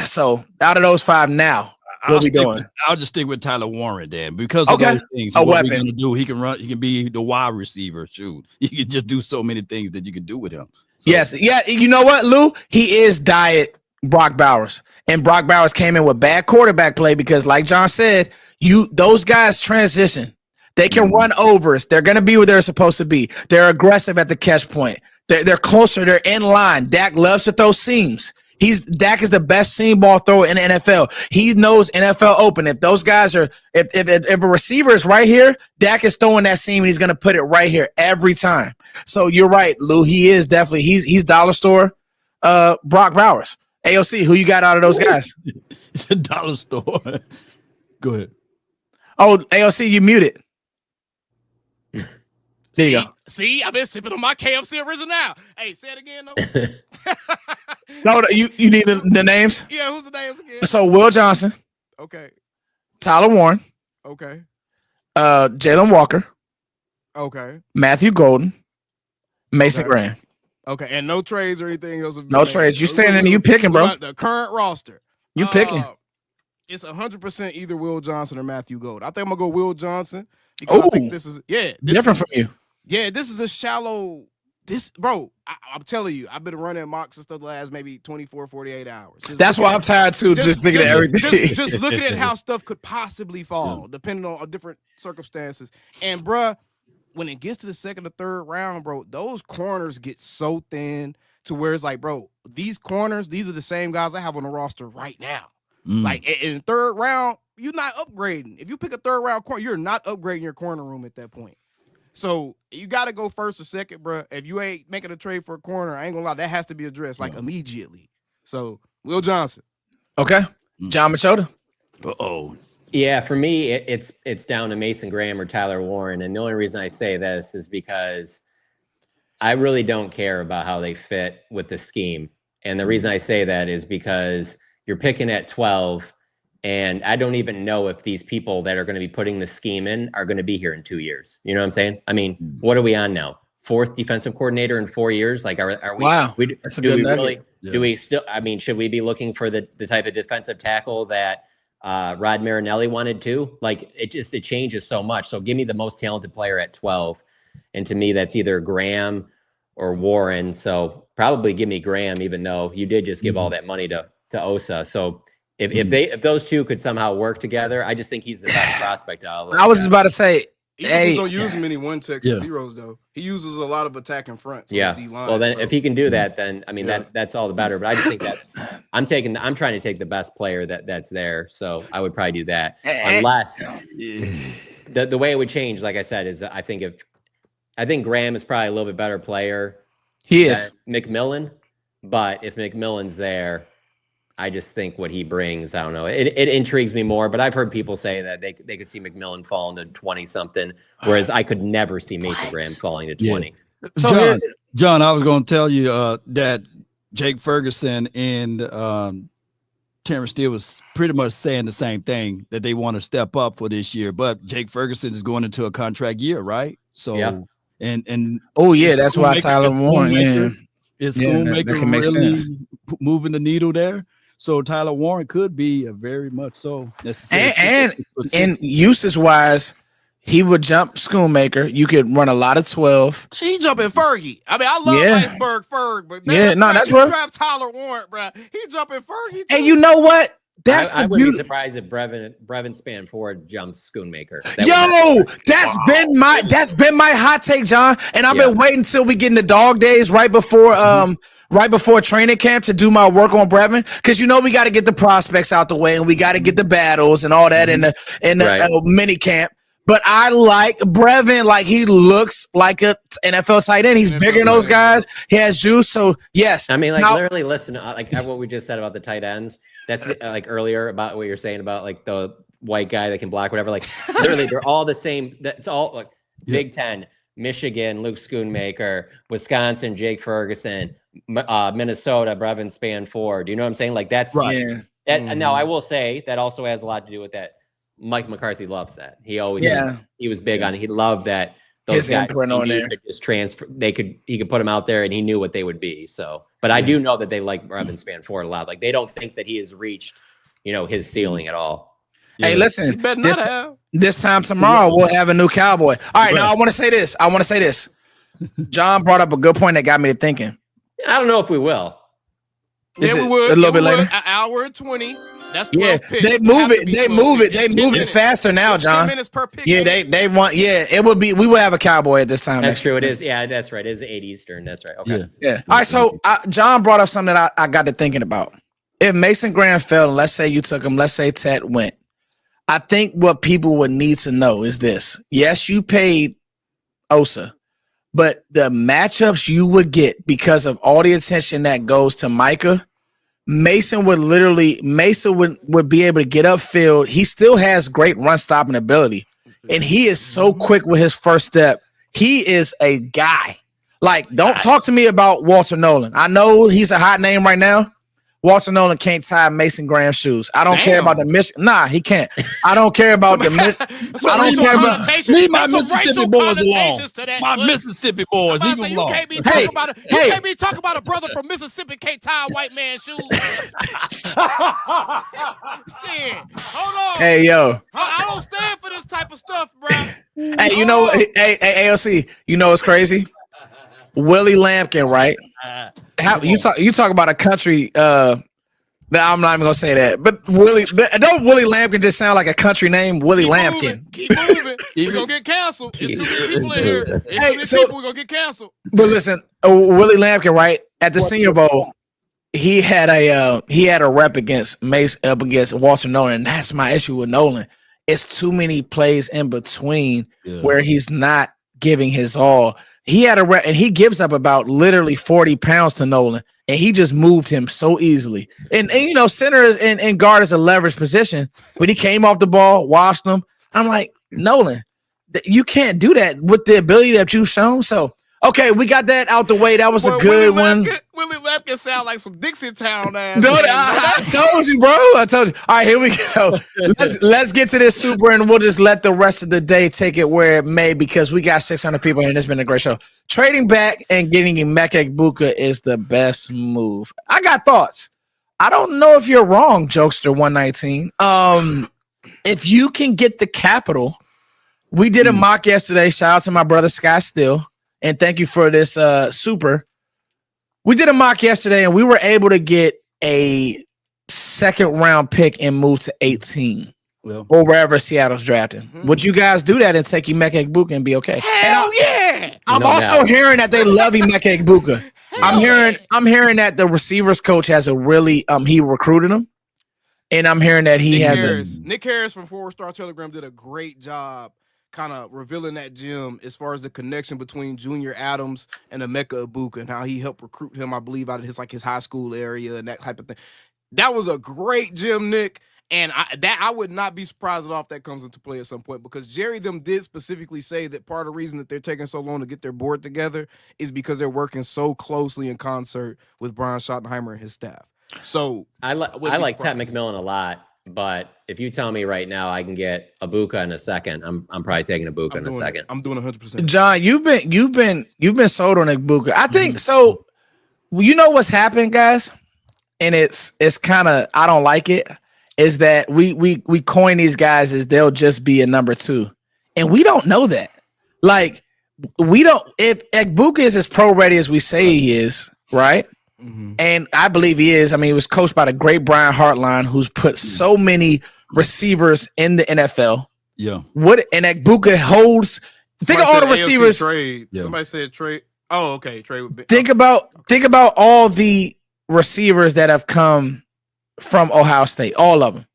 So out of those five now, what we doing? I'll just stick with Tyler Warren then because of those things. What we're gonna do, he can run, he can be the wide receiver. Shoot, you can just do so many things that you can do with him. So, yes, yeah. You know what, Lou? He is diet Brock Bowers. And Brock Bowers came in with bad quarterback play because, like John said, those guys transition. They can run overs. They're going to be where they're supposed to be. They're aggressive at the catch point. They're closer. They're in line. Dak loves to throw seams. Dak is the best seam ball thrower in the NFL. He knows NFL open. If those guys are, if a receiver is right here, Dak is throwing that seam and he's going to put it right here every time. So you're right, Lou. He is definitely he's dollar store. Brock Bowers. AOC, who you got out of those guys? It's a dollar store. Go ahead. Oh, AOC, you muted. There you go. See, I've been sipping on my KFC original. Hey, say it again, though. No, you need the names? Yeah, who's the names again? So Will Johnson. Okay. Tyler Warren. Okay. Jalen Walker. Okay. Matthew Golden. Mason Graham. Okay, and no trades or anything else. No trades. You standing and you picking, bro. The current roster. You picking. It's 100% either Will Johnson or Matthew Golden. I think I'm going to go Will Johnson. Because I think this is different from you. Yeah, this is a shallow. Bro, I'm telling you, I've been running mocks and stuff the last maybe 24, 48 hours. That's why I'm tired too. Just thinking of everything. Just looking at how stuff could possibly fall, depending on different circumstances. And bruh, when it gets to the second or third round, bro, those corners get so thin to where it's like, bro, these corners, these are the same guys I have on the roster right now. Like in the third round, you're not upgrading. If you pick a third round corner, you're not upgrading your corner room at that point. So you got to go first or second, bro. If you ain't making a trade for a corner, I ain't gonna lie, that has to be addressed like immediately. So Will Johnson. Okay. John Machota. Yeah, for me, it's down to Mason Graham or Tyler Warren. And the only reason I say this is because I really don't care about how they fit with the scheme. And the reason I say that is because you're picking at 12, and I don't even know if these people that are going to be putting the scheme in are going to be here in 2 years. You know what I'm saying? I mean, what are we on now? Fourth defensive coordinator in 4 years? Like, are we? Wow, do we Do we still? I mean, should we be looking for the type of defensive tackle that Rod Marinelli wanted to? Like, it changes so much. So give me the most talented player at 12, and to me, that's either Graham or Warren. So probably give me Graham, even though you did just give all that money to Osa. So if those two could somehow work together, I just think he's the best prospect out of those I was just about to say. He just don't use many one techs and zeros though. He uses a lot of attacking fronts. Yeah. Well, then if he can do that, then I mean that's all the better. But I just think that I'm trying to take the best player that's there. So I would probably do that, unless the way it would change, like I said, is I think Graham is probably a little bit better player. He is McMillan, but if McMillan's there, I just think what he brings, I don't know. It intrigues me more, but I've heard people say that they could see McMillan falling to 20-something, whereas I could never see Mason Graham falling to 20. Yeah. So John, I was going to tell you that Jake Ferguson and Terrence Steele was pretty much saying the same thing, that they want to step up for this year. But Jake Ferguson is going into a contract year, right? So and oh yeah, that's why Tyler Warren. Is Schoonmaker really moving the needle there? So Tyler Warren could be a very much so necessary. And usage wise, he would jump Schoonmaker. You could run a lot of 12. He jumping Fergie. I mean, I love Iceberg Ferg, but that's what draft Tyler Warren, bro. He jumping Fergie too. And you know what? I wouldn't be surprised if Brevin Spanford jumps Schoonmaker. That's been my hot take, John. And I've been waiting until we get in the dog days right before training camp to do my work on Brevin, because we got to get the prospects out the way and we got to get the battles and all that in the mini camp. But I like Brevin. Like, he looks like a NFL tight end. He's bigger than those guys. He has juice. So yes, I mean, literally listen, like what we just said about the tight ends. That's like earlier about what you're saying about like the white guy that can block, whatever. Like, literally, they're all the same. It's all like Big Ten, Michigan, Luke Schoonmaker, Wisconsin, Jake Ferguson, Minnesota, Brevin Spanford. Do you know what I'm saying? Like, that's right. Now I will say that also has a lot to do with that. Mike McCarthy loves that. He always he was big on it. He loved that those guys could just transfer. He could put them out there and he knew what they would be. So, but I do know that they like Brevin Spanford a lot. Like, they don't think that he has reached, his ceiling at all. Yeah. Hey, listen, this time tomorrow we'll have a new Cowboy. All right, now I want to say this. John brought up a good point that got me to thinking. I don't know if we will. We would a little bit later. An hour and 20. That's 12 picks. They move it faster now, John. 10 minutes per pick. Yeah, they want. Yeah, it would be. We would have a Cowboy at this time. That's true. It is. Yeah, that's right. It is 8 Eastern. That's right. Okay. Yeah. All right. So John brought up something that I got to thinking about. If Mason Graham fell, and let's say you took him, let's say Ted went, I think what people would need to know is this: yes, you paid Osa, but the matchups you would get because of all the attention that goes to Micah. Mason would be able to get upfield. He still has great run stopping ability, and he is so quick with his first step. He is a guy. Like, don't talk to me about Walter Nolan. I know he's a hot name right now. Walter Nolan can't tie Mason Graham's shoes. I don't care about the mission. Nah, he can't. I don't care about the mission. I don't care about. Leave my Mississippi boys alone. My Mississippi boys. Leave them alone. You can't be talking about a brother from Mississippi can't tie a white man's shoes. Shit. Hold on. Hey, yo. I don't stand for this type of stuff, bro. Hey, hey, AOC, you know what's crazy? Willie Lampkin, right? How you talk about a country? I'm not even gonna say that. But Willie Lampkin just sound like a country name? Willie Lampkin. Keep moving. We're gonna get canceled. There's too many people in here. We're gonna get canceled. But listen, Willie Lampkin, right? At the Senior Bowl, he had a rep against Mace up against Walter Nolan, and that's my issue with Nolan. It's too many plays in between where he's not giving his all. He had a rep, and he gives up about literally 40 pounds to Nolan, and he just moved him so easily. And center and guard is a leverage position, but he came off the ball, washed them. I'm like, Nolan, you can't do that with the ability that you've shown. So, okay, we got that out the way. That was a good one. Willie Lampkin nigga sound like some Dixie Town ass. I told you, bro. I told you. All right, here we go. Let's get to this super, and we'll just let the rest of the day take it where it may, because we got 600 people here, and it's been a great show. Trading back and getting Emeka Egbuka is the best move. I got thoughts. I don't know if you're wrong, Jokester 119. If you can get the capital, we did a mock yesterday. Shout out to my brother Sky Still, and thank you for this super. We did a mock yesterday, and we were able to get a second round pick and move to 18 or wherever Seattle's drafting. Would you guys do that and take Emeka Egbuka and be okay? Hell yeah! I'm also hearing that they love Emeka Egbuka. I'm hearing that the receivers coach has a really he recruited him, and I'm hearing that Nick Harris from 4-Star Telegram did a great job kind of revealing that gem as far as the connection between Junior Adams and Emeka Egbuka and how he helped recruit him, I believe, out of his high school area and that type of thing. That was a great gem, Nick. And I would not be surprised at all if that comes into play at some point, because Jerry them did specifically say that part of the reason that they're taking so long to get their board together is because they're working so closely in concert with Brian Schottenheimer and his staff. So I like Ted McMillan a lot. But if you tell me right now I can get Egbuka in a second, I'm probably taking Egbuka in a second. I'm doing 100%. John, you've been sold on Egbuka. I think so. You know what's happened, guys, and it's kind of, I don't like it. Is that we coin these guys as they'll just be a number 2, and we don't know that. Like, we don't. If Egbuka is as pro ready as we say he is, right? And I believe he is. I mean, he was coached by the great Brian Hartline, who's put so many receivers in the NFL. Yeah. And Egbuka holds. Think of all the receivers. Trade. Yeah. Somebody said trade. Oh, okay. Trade. Think about all the receivers that have come from Ohio State. All of them.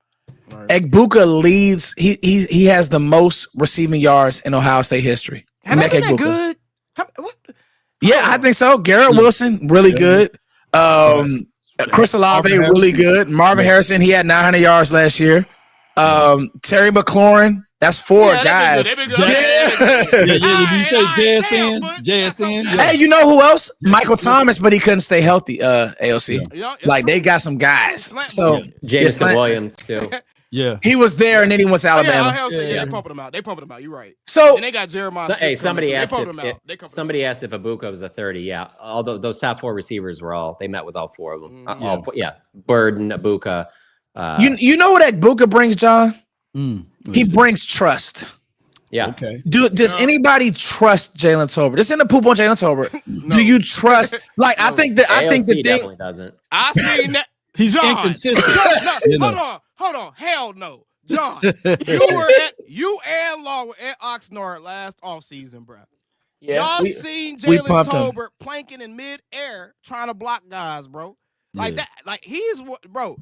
Right. Egbuka leads. He has the most receiving yards in Ohio State history. Have they been that good? What? Yeah, I think so. Garrett Wilson, really good. Chris Olave, really good. Marvin Harrison, he had 900 yards last year. Terry McLaurin, that's 4 guys. Did you say JSN? Hey, you know who else? Michael Thomas, but he couldn't stay healthy. AOC, like they got some guys. So Jameson Williams too. Yeah, he was there, and then he went to Alabama. They pumping him out. You're right. So and they got Jeremiah. Hey, somebody asked if Egbuka was a 30. Yeah, although those top 4 receivers they met with all 4 of them. Burden, Egbuka. You know what Egbuka brings, John? He brings trust. Yeah. Okay. Does anybody trust Jalen Tolbert? This isn't a poop on Jalen Tolbert. No. Do you trust? Like, I think the thing definitely doesn't. I seen that. He's inconsistent. Hold on. Hell no. John, you and Law were at Oxnard last offseason, bro. Yeah, y'all seen Jalen Tolbert planking in midair trying to block guys, bro. Like that. Like he's what, bro.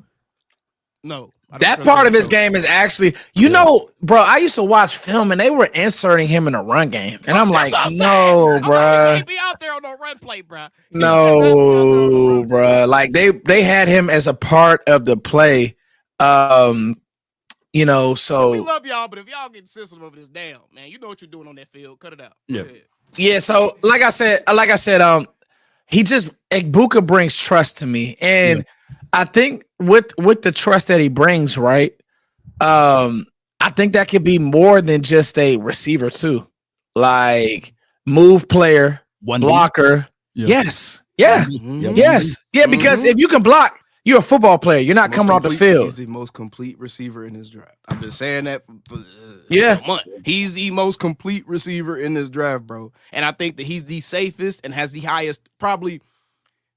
No. That part of his game is actually, know, bro, I used to watch film and they were inserting him in a run game. And I'm like, no, bro. He can't be out there on no run play, bro. No, bro. Like they had him as a part of the play. So we love y'all, but if y'all get sensitive over this, damn, man, you know what you're doing on that field. Cut it out. Yeah. So like I said, he just Egbuka brings trust to me. And I think with the trust that he brings, right? I think that could be more than just a receiver too. Like move player, blocker. Yes. Yeah. Yes. Yeah, because if you can block, you're a football player. You're not coming off the field. He's the most complete receiver in his draft. I've been saying that for a month. He's the most complete receiver in this draft, bro. And I think that he's the safest and has the highest probably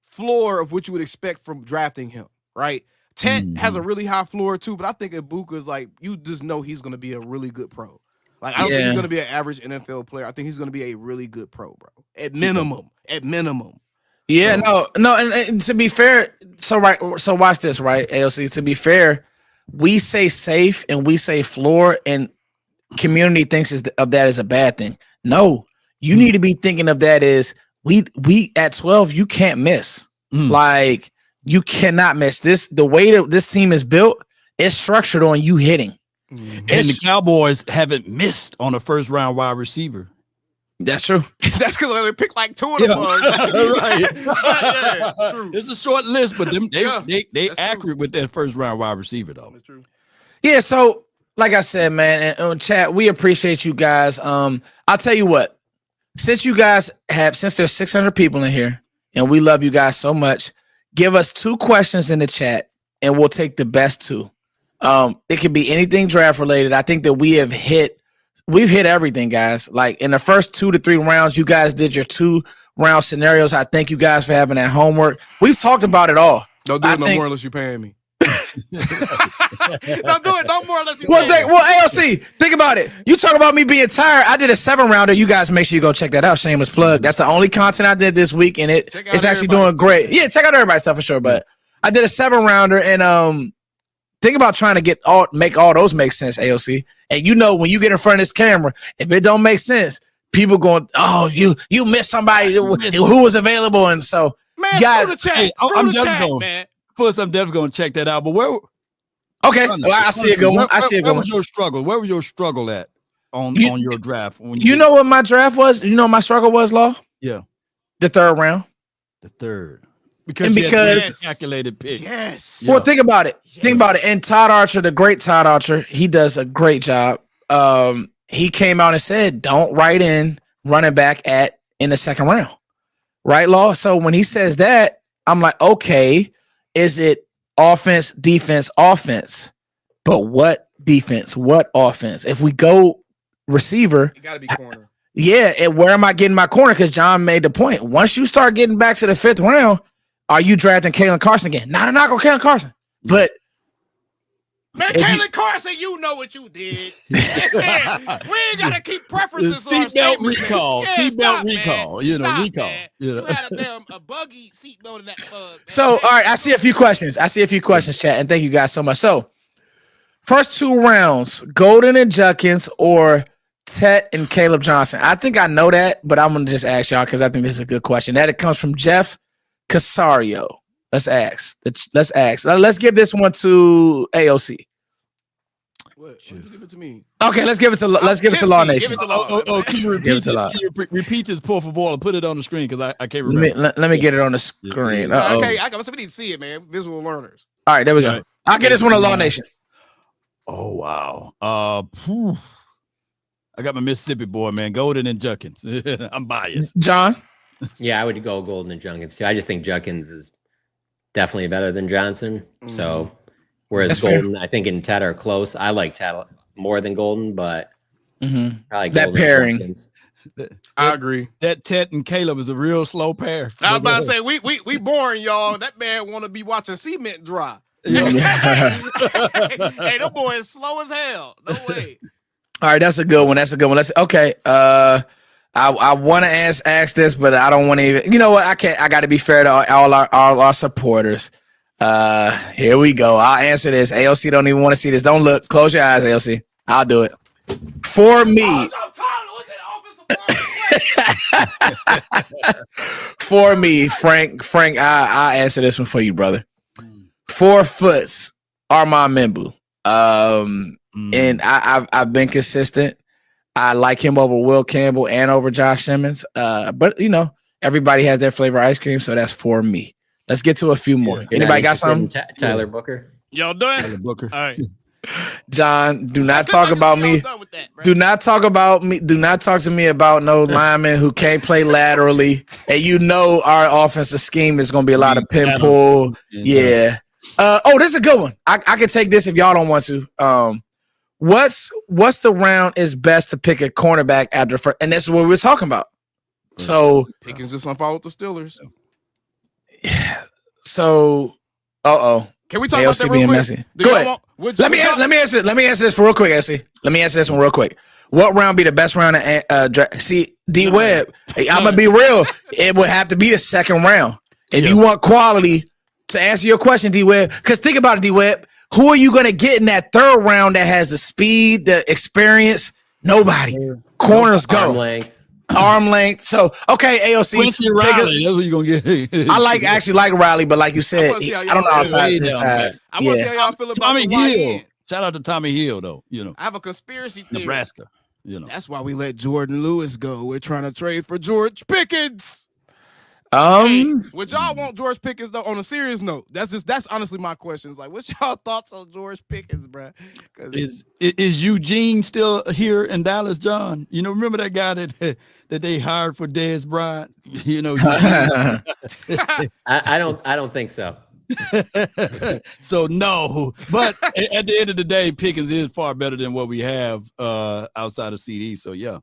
floor of what you would expect from drafting him, right? Tet has a really high floor too, but I think Egbuka is like, you just know he's going to be a really good pro. Like, I don't think he's going to be an average NFL player. I think he's going to be a really good pro, bro. At minimum. Yeah, no, and to be fair, so watch this, right, AOC. To be fair, we say safe and we say floor, and community thinks of that as a bad thing. No, you need to be thinking of that as we at 12, you can't miss. Like you cannot miss this. The way that this team is built, it's structured on you hitting. And the Cowboys haven't missed on a first round wide receiver. That's true. That's because they picked like 2 of the bugs. Right. True. It's a short list, but they accurate true. with that first round wide receiver though. That's true. Yeah, so like I said, man, and chat, we appreciate you guys. I'll tell you what, since there's 600 people in here and we love you guys so much, give us 2 questions in the chat and we'll take the best 2. It could be anything draft related. I think that we've hit everything, guys. Like in the first 2 to 3 rounds, you guys did your 2-round scenarios. I thank you guys for having that homework. We've talked about it all. Don't do it no more unless you're paying me. Don't do it no more unless you pay me. Well, ALC, think about it. You talk about me being tired. I did a 7-rounder. You guys make sure you go check that out. Shameless plug. That's the only content I did this week, and it's actually doing great. Yeah, check out everybody's stuff for sure. But I did a 7-rounder, and think about trying to make all those make sense, AOC. And when you get in front of this camera, if it don't make sense, people going, "Oh, you missed somebody who was available." And so, man, guys, screw the chat. Screw the chat, man. First, I'm definitely going to check that out. But where? Okay, I see it going. Where was your struggle? Where was your struggle at on your draft? When you know what my draft was? You know what my struggle was, Law? Yeah, the 3rd round. The 3rd. Because calculated pick. Yes. Well, think about it. Yes. Think about it. And Todd Archer, the great Todd Archer, he does a great job. He came out and said, "Don't write in running back in the 2nd round." Right, Law? So when he says that, I'm like, okay, is it offense, defense, offense? But what defense? What offense? If we go receiver, you got to be corner. Yeah, and where am I getting my corner? Because John made the point. Once you start getting back to the 5th round, are you drafting Kalen Carson again? Not a knock on Kalen Carson, but man, Kalen Carson, you know what you did. Listen, we ain't gotta keep preferences on seatbelt recall. Seatbelt recall. Man. Recall. Man. You had a buggy seatbelt in that bug. So, all right, I see a few questions, chat, and thank you guys so much. So, first 2 rounds, Golden and Judkins or Tet and Caleb Johnson. I think I know that, but I'm gonna just ask y'all because I think this is a good question. That it comes from Jeff Casario. Let's ask. Let's give this one to AOC. What? Why you give it to me? Okay, let's give it to Law Nation. Give it to Law. Can you repeat this, por favor, and put it on the screen because I can't remember. Let me get it on the screen. Okay, we need to see it, man. Visual learners. All right, there we go. Right. I'll get this one to Law Nation. Oh wow. I got my Mississippi boy, man. Golden and Judkins. I'm biased. John? Yeah, I would go Golden and Judkins too. I just think Judkins is definitely better than Johnson. Mm-hmm. So whereas that's Golden, fair. I think and Ted are close. I like Ted more than Golden, but probably that Golden pairing. I agree. That Ted and Caleb is a real slow pair. I was about to say we boring, y'all. That man want to be watching cement dry. Hey, that boy is slow as hell. No way. All right, that's a good one. Let's okay. I want to ask this, but I don't want to even. You know what? I can't. I got to be fair to all our supporters. Here we go. I'll answer this. AOC don't even want to see this. Don't look. Close your eyes, AOC. I'll do it. For me. For me, Frank, I'll answer this one for you, brother. 4 foots, Armand Membu. And I've been consistent. I like him over Will Campbell and over Josh Simmons. But everybody has their flavor ice cream, so that's for me. Let's get to a few more. Anybody got something? Tyler Booker. Y'all done? Tyler Booker. All right. John, do not talk about me. Do not talk about me. Do not talk to me about no lineman who can't play laterally. And our offensive scheme is going to be a lot of pin pull. Yeah. This is a good one. I can take this if y'all don't want to. What's the round is best to pick a cornerback after first? And this is what we were talking about. So Pickens just unfollowed the Steelers. Yeah. So, can we talk about that real quick? Messy. Go ahead. Let me answer this for real quick, actually. Let me answer this one real quick. What round be the best round to draft? See, D-Web, I'm going to be real. It would have to be the 2nd round. If you want quality, to answer your question, D-Web, because think about it, D-Web. Who are you going to get in that 3rd round that has the speed, the experience? Nobody. Corners go. Arm length. So, okay, AOC. Quincy Riley. That's what you're going to get. I actually like Riley, but like you said, I don't know outside this size. I want to see how y'all feel about Tommy Hill. Shout out to Tommy Hill, though. I have a conspiracy theory. Nebraska. That's why we let Jordan Lewis go. We're trying to trade for George Pickens. Would y'all want George Pickens though? On a serious note, that's honestly my question. Is like, what's y'all thoughts on George Pickens, bro? Is Eugene still here in Dallas, John? Remember that guy that they hired for Dez Bryant? I don't think so. So no, but at the end of the day, Pickens is far better than what we have outside of CD. So yeah.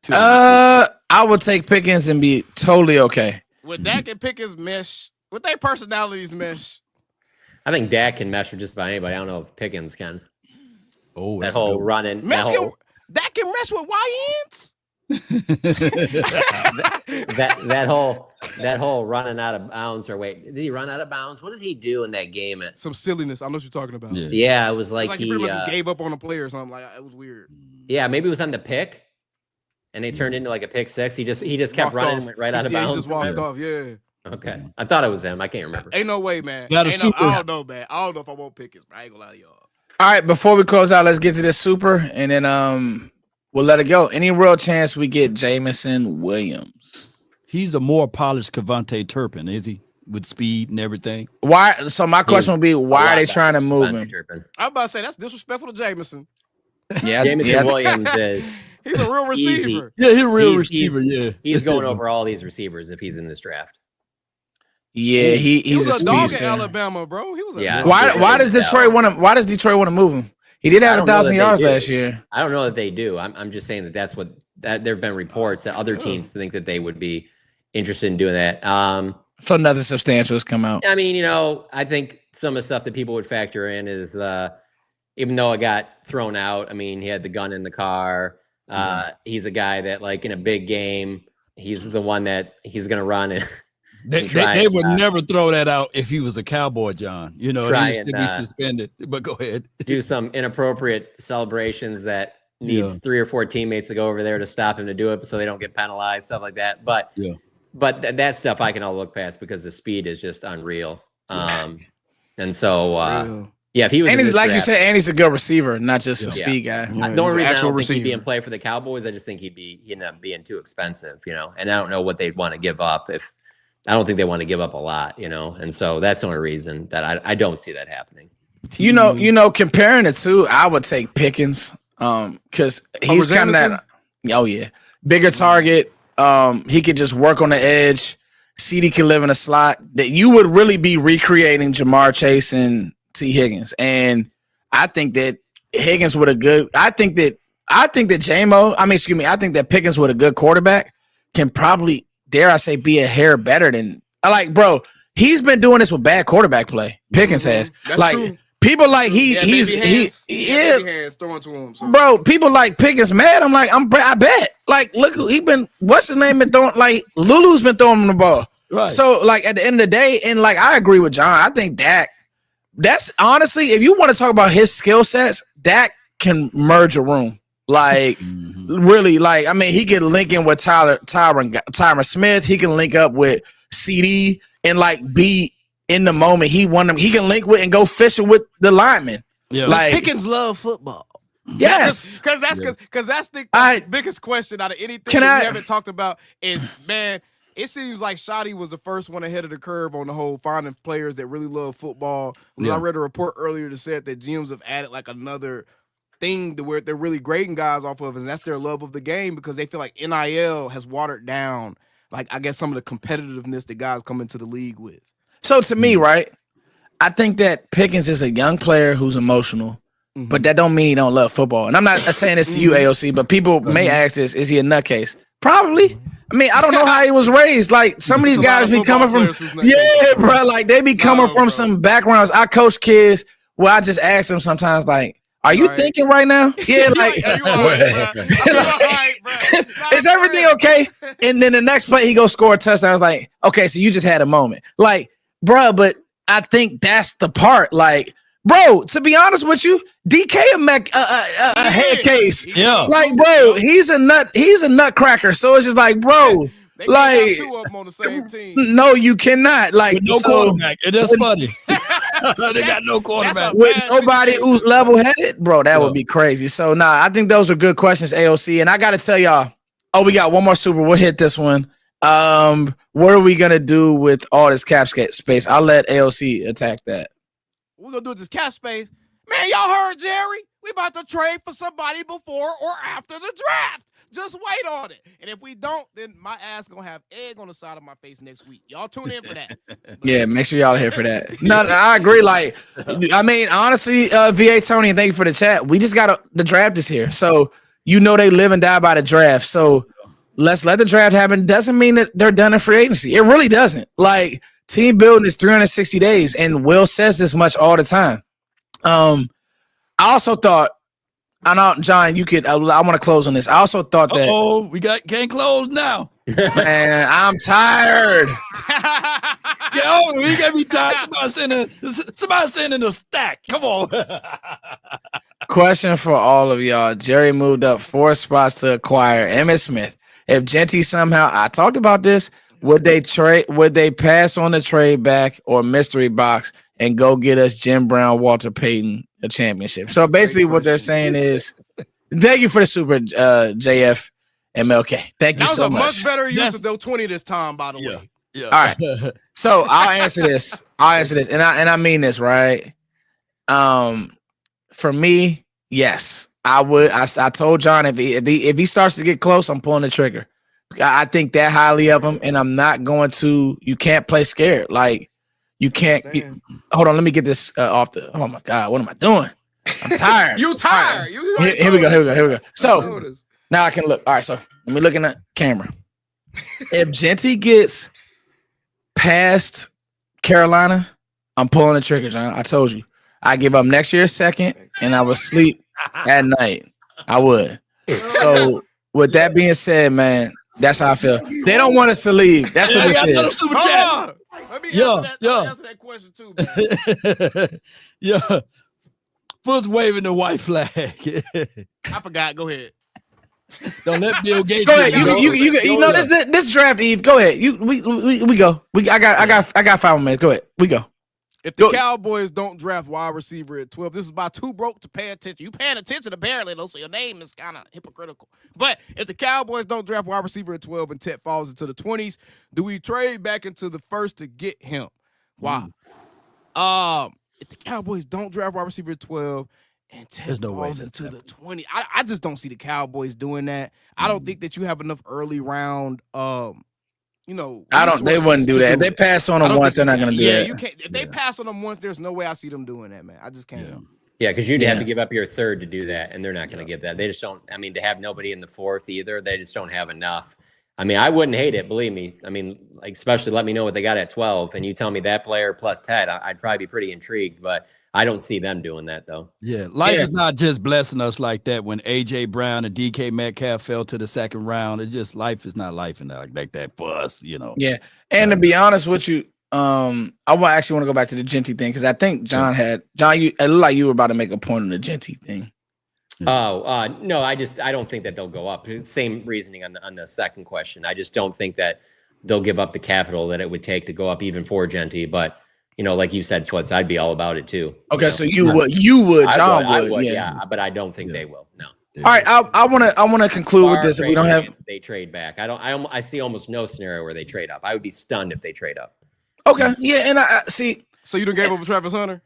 I would take Pickens and be totally okay. Would Dak and Pickens mesh? Would their personalities mesh? I think Dak can mesh with just about anybody. I don't know if Pickens can. Oh, that whole running. Dak can mesh with YNs. that whole running out of bounds, or wait, did he run out of bounds? What did he do in that game? Some silliness. I know what you're talking about. Yeah, it was like he pretty much just gave up on a play or something. Like, it was weird. Yeah, maybe it was on the pick. And they turned into like a pick six. He just kept running and went right out of bounds. He just walked off, yeah. Okay. I thought it was him. I can't remember. Ain't no way, man. I don't know, man. I don't know if I want Pickens, but I ain't gonna lie to y'all. All right, before we close out, let's get to this super, and then we'll let it go. Any real chance we get Jameson Williams? He's a more polished Kevontae Turpin, is he? With speed and everything. Why? So my question would be, why are they trying to move him? I'm about to say that's disrespectful to Jameson. Yeah, Jameson Williams is. He's a real receiver. Easy. Yeah, he's a real receiver. Yeah, he's going over all these receivers if he's in this draft. Yeah, he's a dog in Alabama, bro. He was a Why does Detroit want to? Why does Detroit want to move him? He did have 1,000 yards last year. I don't know that they do. I'm just saying that's what there have been reports that other teams think that they would be interested in doing that. So nothing substantial has come out. I mean, I think some of the stuff that people would factor in is even though it got thrown out. I mean, he had the gun in the car. He's a guy that, like, in a big game, he's the one that he's going to run and they would never throw that out if he was a Cowboy, John. He should be suspended. But go ahead. Do some inappropriate celebrations that needs 3 or 4 teammates to go over there to stop him to do it, so they don't get penalized, stuff like that. But that stuff I can all look past because the speed is just unreal. And so. Yeah, if he was, and he's like you said, and he's a good receiver, not just a speed guy. The only reason I don't think he'd be in play for the Cowboys, I just think he'd end up being too expensive, and I don't know what they'd want to give up. I don't think they want to give up a lot, and so that's the only reason that I don't see that happening. Comparing the two, I would take Pickens, because he's kind of that. Oh yeah, bigger target. He could just work on the edge. CD can live in a slot. That you would really be recreating Jamar Chase and Tee Higgins, and I think that Higgins with a good. I think that Pickens with a good quarterback can probably, dare I say, be a hair better than. Bro, he's been doing this with bad quarterback play. Pickens has. That's true. People like he's throwing to him. So. Bro, people like Pickens mad. I'm like, I bet. Like, look, what's his name been throwing? Like, Lulu's been throwing him the ball. Right. So, like, at the end of the day, and like, I agree with John. I think Dak. That's honestly, if you want to talk about his skill sets, Dak can merge a room. Like, really, like, I mean, he can link in with Tyron Smith. He can link up with CD and like be in the moment. He can link with and go fishing with the linemen. Yeah, like Pickens love football. Yes, because that's the biggest question out of anything we haven't talked about is, man. It seems like Shotty was the first one ahead of the curve on the whole finding players that really love football. I read a report earlier that said that GMs have added like another thing to where they're really grading guys off of, and that's their love of the game, because they feel like NIL has watered down, like, I guess, some of the competitiveness that guys come into the league with. So to me, right, I think that Pickens is a young player who's emotional, but that don't mean he don't love football. And I'm not saying this to you, AOC, but people may ask this, is he a nutcase? Probably. I mean, I don't know how he was raised. Like, some of these guys be coming from, bro. Like, they be coming from some backgrounds. I coach kids where I just ask them sometimes, like, are you thinking right now? Yeah, like, is everything okay? And then the next play, he goes score a touchdown. I was like, okay, so you just had a moment. Like, bro, but I think that's the part. Like, bro, to be honest with you, DK a head case. Yeah. Like, bro, he's a nutcracker. So it's just like, bro, they like 2 of them on the same team. No, you cannot. Like, with no quarterback. And that's funny. They got no quarterback. With nobody who's level-headed, bro, that would be crazy. So, I think those are good questions, AOC. And I got to tell y'all, we got one more super. We'll hit this one. What are we going to do with all this cap space? I'll let AOC attack that. We're going to do this cap space. Man, y'all heard Jerry? We about to trade for somebody before or after the draft. Just wait on it. And if we don't, then my ass going to have egg on the side of my face next week. Y'all tune in for that. Yeah, make sure y'all are here for that. No, I agree. Like, I mean, honestly, VA Tony, thank you for the chat. We just got the draft is here. So, they live and die by the draft. So, let's let the draft happen. Doesn't mean that they're done in free agency. It really doesn't. Like, team building is 360 days. And Will says this much all the time. I also thought, I know, John, you could. I want to close on this. I also thought that. Oh, we can't close now. Man, I'm tired. We gotta be tired. Somebody sending a stack. Come on. Question for all of y'all. Jerry moved up 4 spots to acquire Emmitt Smith. If Genty somehow, I talked about this, would they pass on the trade back or mystery box and go get us Jim Brown, Walter Payton, a championship? So basically what they're saying is, thank you for the super, JF MLK. Thank you so much. That was a much better use of the 20 this time, by the way. Yeah. All right. So I'll answer this. And I mean this, right? For me, yes. I would. I told John if he starts to get close, I'm pulling the trigger. I think that highly of him, and I'm not going to. You can't play scared. Like you can't. Hold on, let me get this off the. Oh my God, what am I doing? I'm tired. You tired? Here we go. So now I can look. All right, so let me look in the camera. If Genty gets past Carolina, I'm pulling the trigger, John. I told you. I give up next year's second, and I would sleep at night. I would. So with that being said, man, that's how I feel. They don't want us to leave. That's what this is. Super chat. Let me answer that question too, man. Yeah. Foot's waving the white flag. I forgot. Go ahead. Don't let Bill Gates. Go ahead. You know this draft, Eve. Go ahead. We go. I got 5 minutes. Go ahead. We go. If the Cowboys don't draft wide receiver at 12, this is about too broke to pay attention. You paying attention apparently, though, so your name is kind of hypocritical. But if the Cowboys don't draft wide receiver at 12 and Ted falls into the 20s, do we trade back into the first to get him? Why? If the Cowboys don't draft wide receiver at 12 and Ted falls into the 20, I just don't see the Cowboys doing that. I don't think that you have enough early round they wouldn't do that. If they pass on them once, they're not going to do that. You can't. If they pass on them once, there's no way I see them doing that, man. I just can't. Yeah, because you'd have to give up your third to do that, and they're not going to give that. They just don't. I mean, to have nobody in the fourth either, they just don't have enough. I mean, I wouldn't hate it, believe me. I mean, like, especially let me know what they got at 12, and you tell me that player plus Ted, I'd probably be pretty intrigued, but I don't see them doing that, though. Yeah, life is not just blessing us like that. When A.J. Brown and DK Metcalf fell to the second round, it's just life is not life and like that for us, Yeah, and to be honest with you, I actually want to go back to the Genty thing because I think John, it looked like you were about to make a point on the Genty thing. Oh, no, I don't think that they'll go up. Same reasoning on the second question. I just don't think that they'll give up the capital that it would take to go up even for Genty, but like you said, Foots, I'd be all about it too. Okay, so you would, John would, yeah, but I don't think they will. No. All right, I want to conclude with this. If we don't have, they trade back. I see almost no scenario where they trade up. I would be stunned if they trade up. Okay, yeah, and I see. So you done gave up Travis Hunter?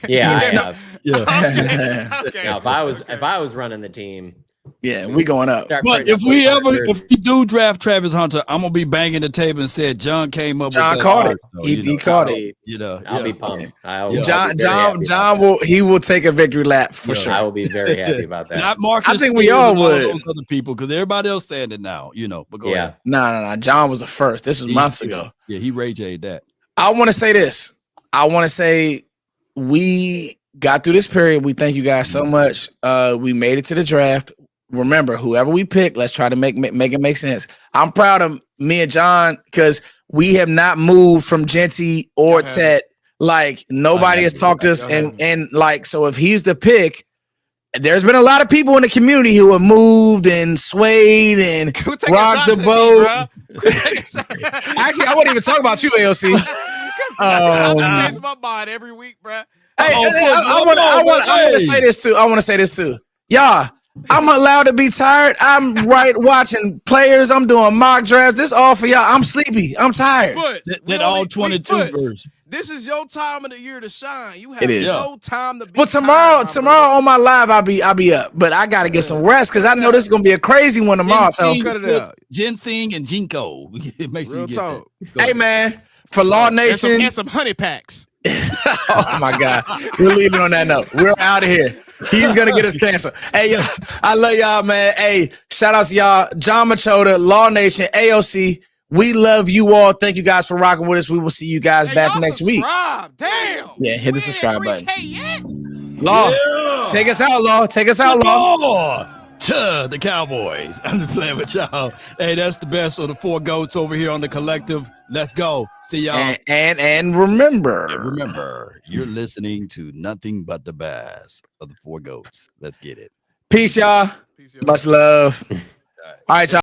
Yeah, I have. Yeah. Okay. Now, if I was running the team. Yeah, we going up. But if we do draft Travis Hunter, I'm gonna be banging the table and said John came up. John with caught it. He caught it. I'll be pumped. John will take a victory lap for sure. I will be very happy about that. Not Marcus. I think we all would. Those other people because everybody else saying it now. But go ahead. No. John was the first. This was months ago. Yeah, he Ray J'd that. I want to say this. I want to say we got through this period. We thank you guys so much. We made it to the draft. Remember, whoever we pick, let's try to make it make sense. I'm proud of me and John because we have not moved from Genty or Ted. Like nobody has talked to us, and like so. If he's the pick, there's been a lot of people in the community who have moved and swayed and rocked the boat. Actually, I won't even talk about you, AOC. I change my mind every week, bro. Hey, I want to say this too. I want to say this too. Y'all, I'm allowed to be tired. I'm watching players. I'm doing mock drafts. This all for y'all. I'm sleepy. I'm tired. That all 22 version. This is your time of the year to shine. You have no time to be Well, tomorrow on my live, I'll be up. But I gotta get some rest because I know this is gonna be a crazy one tomorrow. So cut it out. Ginseng and Ginkgo. Make sure you get that. Hey man, for Law Nation and some honey packs. Oh my God, we're leaving on that note. We're out of here. He's gonna get us canceled. Hey, I love y'all, man. Hey, shout out to y'all, John Machota, Law Nation, AOC. We love you all. Thank you guys for rocking with us. We will see you guys back next week. Damn. Yeah, hit the subscribe button. Law, take us out, Law. Take us out, Law. To the Cowboys. I'm just playing with y'all. Hey, that's the best of the 4 goats over here on the collective. Let's go. See y'all. And remember, you're listening to nothing but the bass of the 4 goats. Let's get it. Peace, y'all. Much love. All right, y'all.